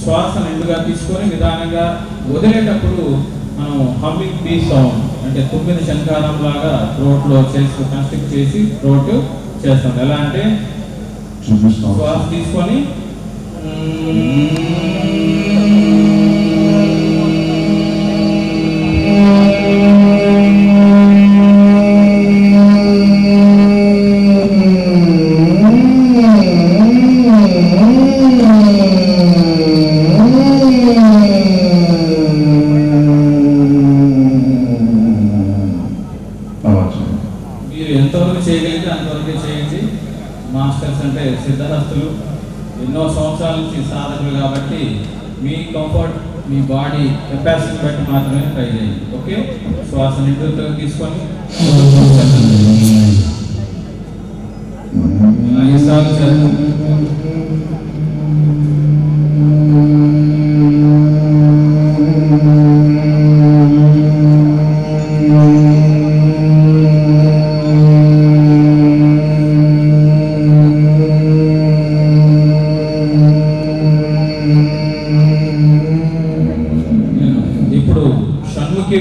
[SPEAKER 1] శ్వాస నిండుగా తీసుకొని నిదానంగా వదిలేటప్పుడు మనం హమ్మింగ్ బీ సౌండ్ అంటే 9 శంకారం లాగా థ్రోట్లో కన్స్ట్రక్ట్ చేసి థ్రోట్ చేస్తాం. ఎలా అంటే శ్వాస తీసుకొని మాస్టర్స్ అంటే సిద్ధహస్తులు, ఎన్నో సంవత్సరాల నుంచి సాధకులు కాబట్టి మీ కంఫర్ట్, మీ బాడీ కెపాసిటీ బట్టి మాత్రమే ట్రై చేయండి. ఓకే. శ్వాస నిండుగా తీసుకొని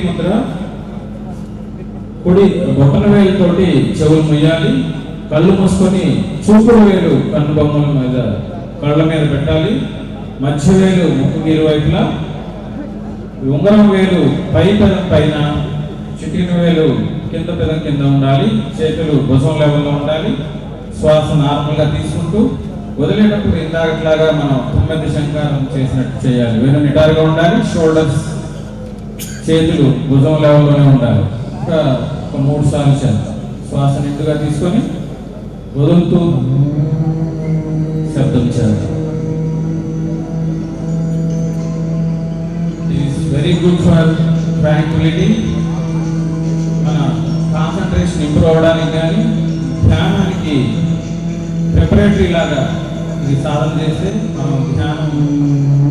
[SPEAKER 1] ముద్ర. కుడి బొట్టన వేలుతోటి చెవులు ముయ్యాలి. కళ్ళు మూసుకొని చూపుడు వేలు కన్ను బొమ్మల మీద కళ్ళ మీద పెట్టాలి. మధ్య వేలు ముక్కుకి ఇరువైపులా, ఉంగరం వేలు పై పెదం పైన, చిటికిన వేలు కింద పెదం కింద ఉండాలి. చేతులు భుజం లెవెల్లో ఉండాలి. శ్వాస నార్మల్గా తీసుకుంటూ వదిలేటప్పుడు ఇందాకట్లాగా మనం 9 శంకారం చేసినట్టు చేయాలి. వెను నిటారుగా ఉండాలి. షోల్డర్స్, చేతులు భుజం లెవెల్లోనే ఉండాలి. ఒక 3 సార్లు చేద్దాం. శ్వాస నిండుగా తీసుకొని వదులుతూ శబ్దం చేద్దాం. It is very good for Tranquility. మన కాన్సన్ట్రేషన్ ఇంప్రూవ్ అవడానికి కానీ ధ్యానానికి ప్రిపరేటరీ లాగా ఇది సాధన చేస్తే మనం ధ్యానం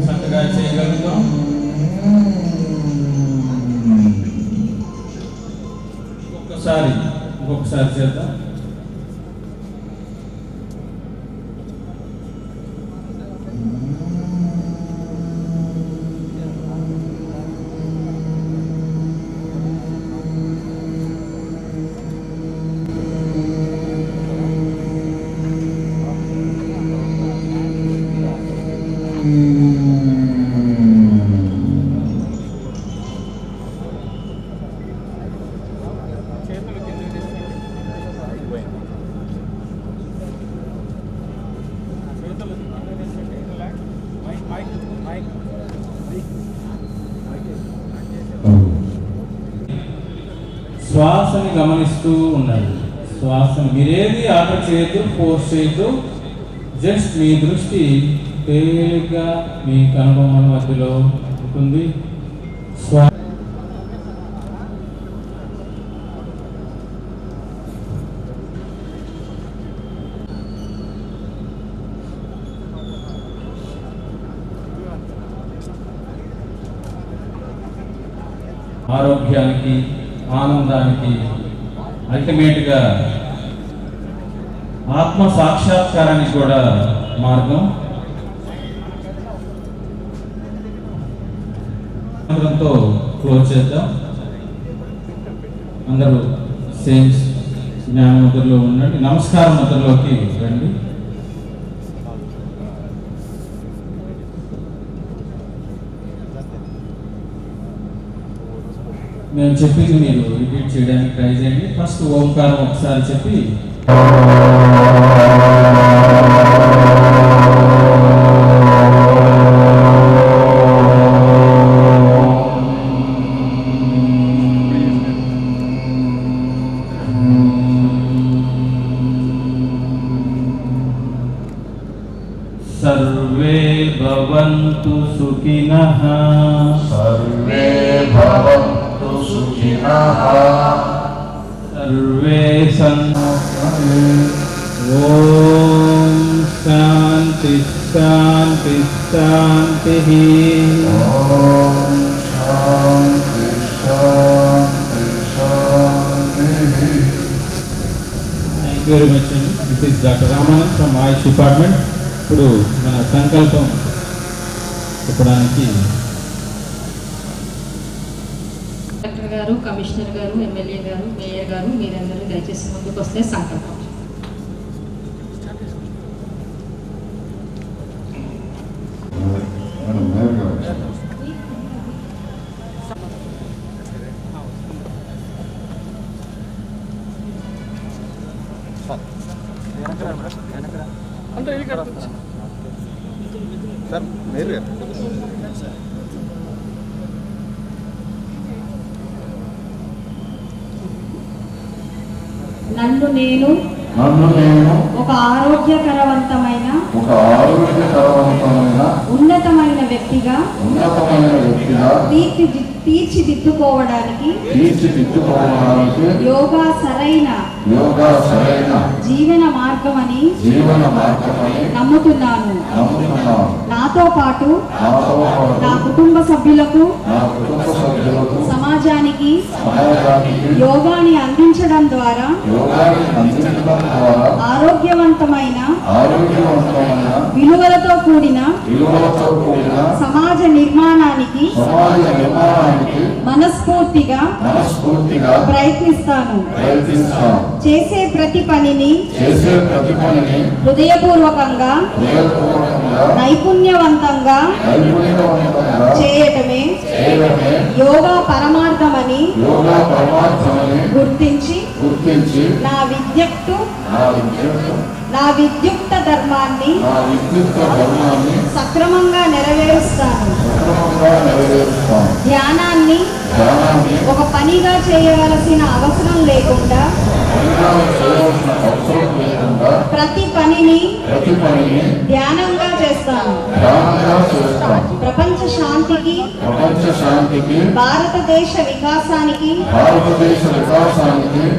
[SPEAKER 1] చక్కగా చేయగలుగుతాం. ఇంకొకసారి చేద్దాం.
[SPEAKER 12] శ్వాసని గమనిస్తూ ఉండండి. శ్వాసను మీరేది ఆర్డర్ చేయొద్దు, ఫోర్స్ చేయొద్దు. జస్ట్ మీ దృష్టి తేలిగ్గా మీ కనుబొమ్మల మధ్యలో ఉంటుంది. ఆరోగ్యానికి, ఆనందానికి, అల్టిమేట్గా ఆత్మ సాక్షాత్కారానికి కూడా మార్గం. మంత్రంతో క్లోజ్ చేద్దాం. అందరూ సేమ్ జ్ఞాన ముద్రలో ఉండండి. నమస్కార ముద్రలోకి రండి. మేము చెప్పింది మీరు రిపీట్ చేయడానికి ట్రై చేయండి. ఫస్ట్ ఓంకారం ఒకసారి చెప్పి సర్వే భవంతు సుఖినః,
[SPEAKER 8] సర్వే భవంతు సుఖినః,
[SPEAKER 12] survey Santhu. Om Shanti Shanti Shanti.
[SPEAKER 8] Om Shanti Shanti Shanti.
[SPEAKER 12] Thank you very much అండి. This is doctor Ramanand from Ayush department. ఇప్పుడు మన సంకల్పం చెప్పడానికి
[SPEAKER 11] కలెక్టర్ గారు, కమిషనర్ గారు, ఎమ్మెల్యే గారు, మేయర్ గారు, మీరందరూ దయచేసి ముందుకు వస్తే సంకల్పం.
[SPEAKER 8] మేడం మేయర్ గారు
[SPEAKER 6] సార్ మేయర్ గారు
[SPEAKER 11] నన్ను నేను ఒక ఆరోగ్యకరవంతమైన ఉన్నతమైన వ్యక్తిగా తీర్చిదిద్దుకోవడానికి యోగా సరైన జీవన మార్గమని నమ్ముతున్నాను. నాతో పాటు నా కుటుంబ సభ్యులకు, సమాజానికి యోగాని అందించడం ద్వారా ఆరోగ్యవంతమైన విలువలతో కూడిన సమాజ నిర్మాణానికి మనస్ఫూర్తిగా ప్రయత్నిస్తాను. చేసే ప్రతి పనిని హృదయపూర్వకంగా నైపుణ్యవంతంగా చేయటమే యోగా పరమార్థమని గుర్తించి నా విద్యుక్త ధర్మాన్ని సక్రమంగా నెరవేరుస్తాను. ధ్యానాన్ని ఒక పనిగా చేయవలసిన అవసరం లేకుండా ప్రతి పనిని ధ్యానంగా చేస్తాను. ప్రపంచ శాంతికి, భారతదేశ వికాసానికి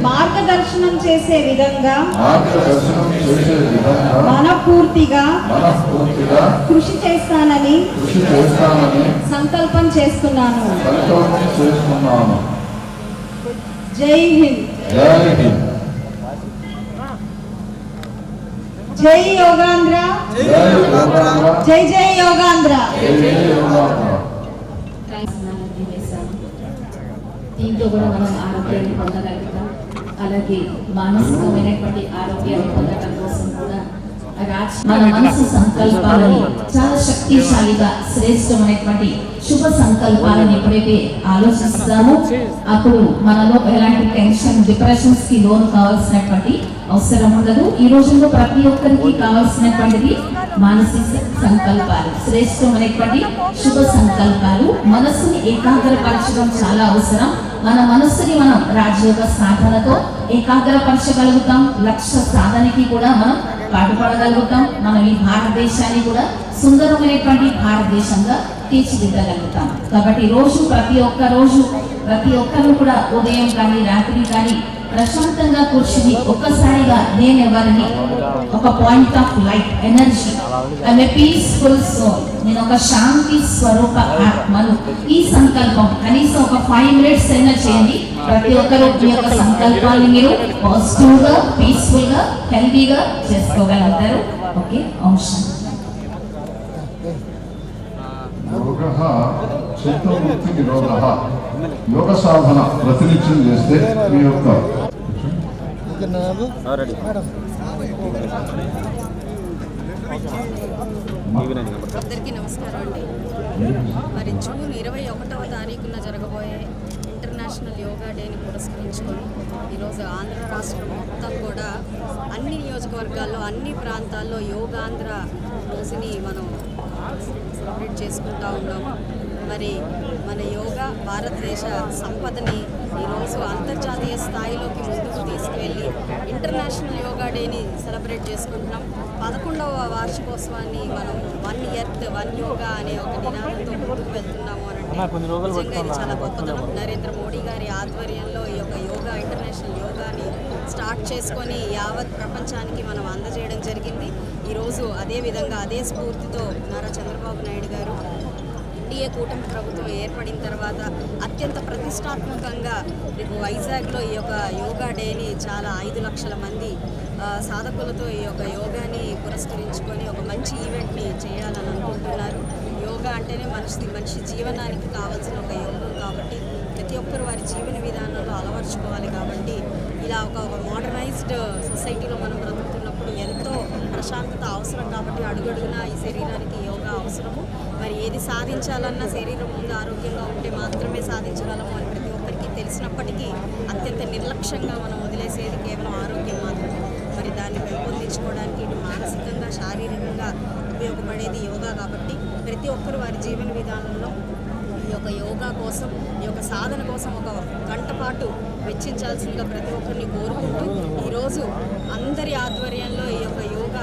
[SPEAKER 11] మార్గదర్శనం చేసే విధంగా మనపూర్తిగా కృషి చేస్తానని సంకల్పం చేస్తున్నాను. జై హింద్. జై యోగాంధ్ర. జై జై యోగాంధ్ర.
[SPEAKER 10] దీంతో కూడా మనం ఆరోగ్యాన్ని పొందగలుగుతాం. అలాగే మానసికమైనటువంటి ఆరోగ్యాన్ని పొందడం కోసం కూడా మన మనసు సంకల్పాలని చాలా శక్తిశాలిగా శ్రేష్టమైనటువంటి శుభ సంకల్పాలను ఎప్పుడైతే ఆలోచిస్తామో అప్పుడు మనలో ఎలాంటి టెన్షన్, డిప్రెషన్స్ కి లోన్ కావాల్సినటువంటి అవసరం ఉండదు. ఈ రోజుల్లో ప్రతి ఒక్కరికి కావాల్సినటువంటిది మానసిక సంకల్పాలు, శ్రేష్టమైనటువంటి శుభ సంకల్పాలు. మనస్సుని ఏకాగ్రపరచడం చాలా అవసరం. మన మనస్సుని మనం రాజయోగ సాధనతో ఏకాగ్రపరచగలుగుతాం. లక్ష్య సాధనకి కూడా మనం పాటుపడగలుగుతాం. మనం ఈ భారతదేశాన్ని కూడా సుందరమైనటువంటి భారతదేశంగా తీర్చిదిద్దగలుగుతాం. కాబట్టి రోజు ప్రతి ఒక్కరు కూడా ఉదయం కానీ రాత్రి కానీ ప్రశాంతంగా కూర్చుని ఒక్కసారిగా నేను ఎవరిని, ఒక point of light energy, I'm a peaceful soul, నేను ఒక శాంతి స్వరూప ఆత్మను. ఈ సంకల్పం కనీసం ఒక 5 minutes అయినా చేయండి. ప్రతి ఒక్కరు మీ యొక్క సంకల్పాన్ని మీరు పాజిటివ్ గా, పీస్ఫుల్ గా, హెల్తీగా చేసుకోగలుగుతారు. ఓకే, అంశం
[SPEAKER 8] యోగః చిత్తవృత్తి నిరోధః. యోగ సాధన ప్రతినిత్యం చేస్తే మీ యొక్క
[SPEAKER 5] అందరికీ నమస్కారం అండి. మరి జూన్ 21వ తారీఖున జరగబోయే ఇంటర్నేషనల్ యోగా డేని పురస్కరించుకొని ఈరోజు ఆంధ్ర రాష్ట్రం మొత్తం కూడా అన్ని నియోజకవర్గాల్లో, అన్ని ప్రాంతాల్లో యోగాంధ్ర రోజుని మనం సెలబ్రేట్ చేసుకుంటూ ఉన్నాము. మరి మన యోగా భారతదేశ సంపదని ఈరోజు అంతర్జాతీయ స్థాయిలోకి ముందుకు తీసుకువెళ్ళి ఇంటర్నేషనల్ యోగా డేని సెలబ్రేట్ చేసుకుంటున్నాం. 11వ వార్షికోత్సవాన్ని మనం 1 ఎర్త్ 1 యోగా అనే ఒక నినాదంతో ముందుకు వెళ్తున్నాము అని అంటే నిజంగా ఇది చాలా గొప్పతనం. నరేంద్ర మోడీ గారి ఆధ్వర్యంలో ఈ యొక్క యోగా, ఇంటర్నేషనల్ యోగాని స్టార్ట్ చేసుకొని యావత్ ప్రపంచానికి మనం అందజేయడం జరిగింది. ఈరోజు అదేవిధంగా అదే స్ఫూర్తితో నారా చంద్రబాబు నాయుడు గారు ఎన్డీఏ కూటమి ప్రభుత్వం ఏర్పడిన తర్వాత అత్యంత ప్రతిష్టాత్మకంగా వైజాగ్లో ఈ యొక్క యోగా డేని చాలా 5 లక్షల మంది సాధకులతో ఈ యొక్క యోగాని పురస్కరించుకొని ఒక మంచి ఈవెంట్ని చేయాలని అనుకుంటున్నారు. యోగా అంటేనే మనిషి జీవనానికి కావాల్సిన ఒక యోగం కాబట్టి ప్రతి ఒక్కరు వారి జీవన విధానంలో అలవర్చుకోవాలి. కాబట్టి ఇలా ఒక మోడర్నైజ్డ్ సొసైటీలో మనం బ్రతుకుతున్నప్పుడు ఎంతో ప్రశాంతత అవసరం. కాబట్టి అడుగడుగునా ఈ శరీరానికి యోగా అవసరము. మరి ఏది సాధించాలన్నా శరీరం ముందు ఆరోగ్యంగా ఉంటే మాత్రమే సాధించగలము అని ప్రతి ఒక్కరికి తెలిసినప్పటికీ అత్యంత నిర్లక్ష్యంగా మనం వదిలేసేది కేవలం ఆరోగ్యం మాత్రమే. మరి దాన్ని పెంపొందించుకోవడానికి ఇటు మానసికంగా, శారీరకంగా ఉపయోగపడేది యోగా. కాబట్టి ప్రతి ఒక్కరు వారి జీవన విధానంలో ఈ యొక్క యోగా కోసం, ఈ యొక్క సాధన కోసం ఒక గంట పాటు వెచ్చించాల్సిందిగా ప్రతి ఒక్కరిని కోరుకుంటూ ఈరోజు అందరి ఆధ్వర్యంలో ఈ యొక్క యోగా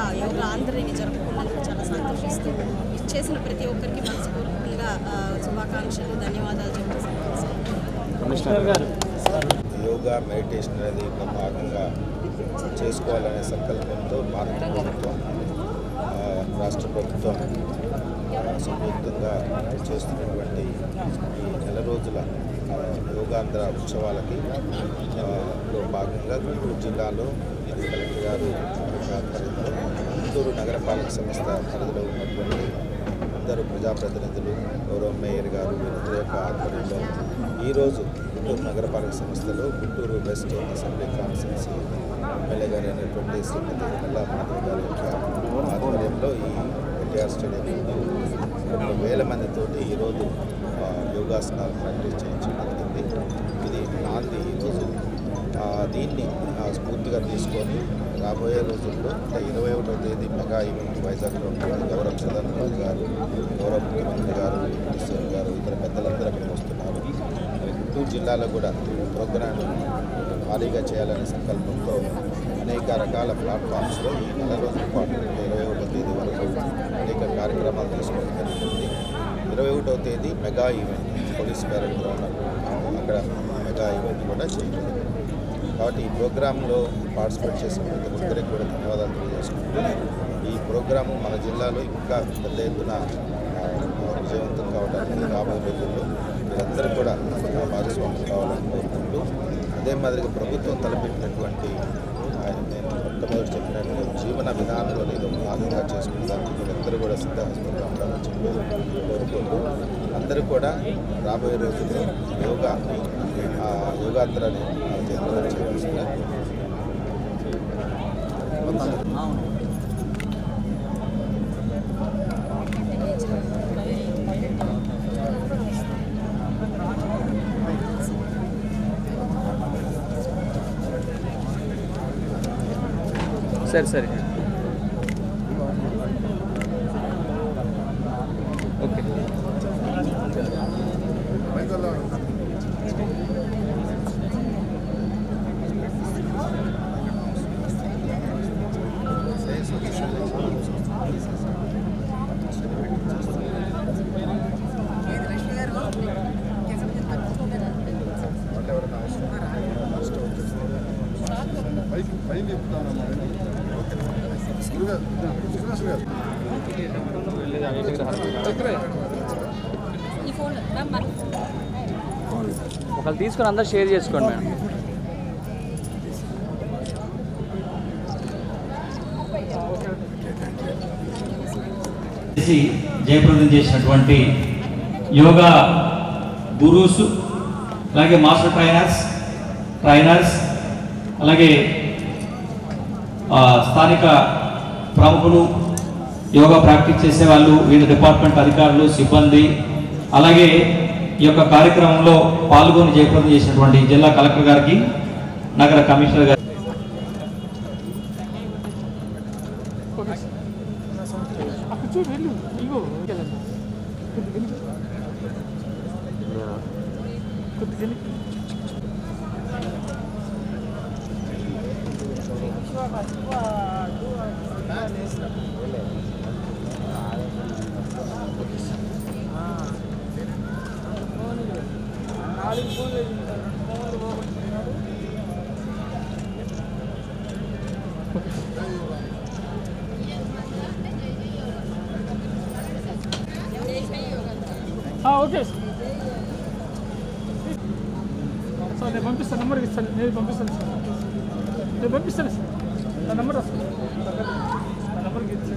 [SPEAKER 5] ఆంధ్రని జరుపుకున్నందుకు చాలా సంతోషిస్తూ ఇచ్చేసిన ప్రతి ఒక్కరికి మనస్ఫూర్తిగా శుభాకాంక్షలు, ధన్యవాదాలు చెప్తూ
[SPEAKER 6] యోగా మెడిటేషన్ అనేది ఒక భాగంగా చేసుకోవాలనే సంకల్పంతో భారత ప్రభుత్వం, రాష్ట్ర ప్రభుత్వం సంయుక్తంగా చేస్తున్నటువంటి ఈ నెల రోజుల యోగాంధ్ర ఉత్సవాలకి భాగంగా గుంటూరు జిల్లాలో ఇది కలెక్టర్ గారు ఆధ్వర్యంలో గుంటూరు నగరపాలక సంస్థ పరిధిలో ఉన్నటువంటి అందరూ ప్రజాప్రతినిధులు, గౌరవ మేయర్ గారు వీళ్ళందరి యొక్క ఆధ్వర్యంలో ఈరోజు గుంటూరు నగరపాలక సంస్థలో Guntur west assembly constituency MLA గారు అయినటువంటి శ్రీమతి మల్లా మాధవ్ గారి యొక్క ఆధ్వర్యంలో ఈ ఎన్టీఆర్ స్టేడియంలో 2,000 మందితోటి ఈరోజు యోగాసనాలు ప్రాక్టీస్ చేయించడం జరిగింది. ఇది నాంది ఈరోజు. దీన్ని స్ఫూర్తిగా తీసుకొని రాబోయే రోజుల్లో 21వ తేదీ మెగా ఈవెంట్ వైజాగ్లో ఉంటుంది. గౌరవ ప్రధానమంత్రి గారు, గౌరవ ముఖ్యమంత్రి గారు, కిషోర్ గారు, ఇతర పెద్దలందరూ అక్కడికి వస్తున్నారు. గుంటూరు జిల్లాలో కూడా ప్రోగ్రాం భారీగా చేయాలనే సంకల్పంతో అనేక రకాల ప్లాట్ఫామ్స్లో ఈ నెల రోజుల పాటు 21వ తేదీ వరకు అనేక కార్యక్రమాలు తీసుకోవడం జరుగుతుంది. 21వ తేదీ mega event police parade ground అక్కడ మెగా ఈవెంట్ కూడా చేయడం. కాబట్టి ఈ ప్రోగ్రాంలో పార్టిసిపేట్ చేసిన ప్రతి ఒక్కరికి కూడా ధన్యవాదాలు తెలియజేసుకుంటూ ఈ ప్రోగ్రాము మన జిల్లాలో ఇంకా పెద్ద ఎత్తున విజయవంతం కావడానికి రాబోయే రోజుల్లో మీరందరూ కూడా భాగస్వామ్యం కావాలని కోరుకుంటూ, అదే మాదిరిగా ప్రభుత్వం తలపెట్టినటువంటి నేను మొట్టమొదటి చెప్పినట్టు జీవన విధానంలో నేను భాగంగా చేసుకుంటాను. మీరందరూ కూడా సిద్ధహస్తంగా ఉండాలని చెప్పి కోరుకుంటూ అందరూ కూడా రాబోయే రోజుల్లో యోగాంధ్రాన్ని చేయవలసిందిగా
[SPEAKER 3] సరే
[SPEAKER 2] ఒకళ్ళు తీసుకొని అందరూ షేర్ చేసుకోండి మేడం. జయప్రదం చేసినటువంటి యోగా గురూస్, అలాగే మాస్టర్ ట్రైనర్స్, అలాగే స్థానిక ప్రముఖులు, యోగా ప్రాక్టీస్ చేసేవాళ్ళు, వివిధ డిపార్ట్మెంట్ అధికారులు, సిబ్బంది, అలాగే ఈ యొక్క కార్యక్రమంలో పాల్గొని జయప్రదం చేసినటువంటి జిల్లా కలెక్టర్ గారికి, నగర కమిషనర్ గారికి,
[SPEAKER 13] ఓకే సార్, నేను పంపిస్తాను, నెంబర్కి ఇస్తాను, నేను పంపిస్తాను సార్, నేను పంపిస్తాను సార్, నా నెంబర్ వస్తుంది, నా నెంబర్కి ఇచ్చి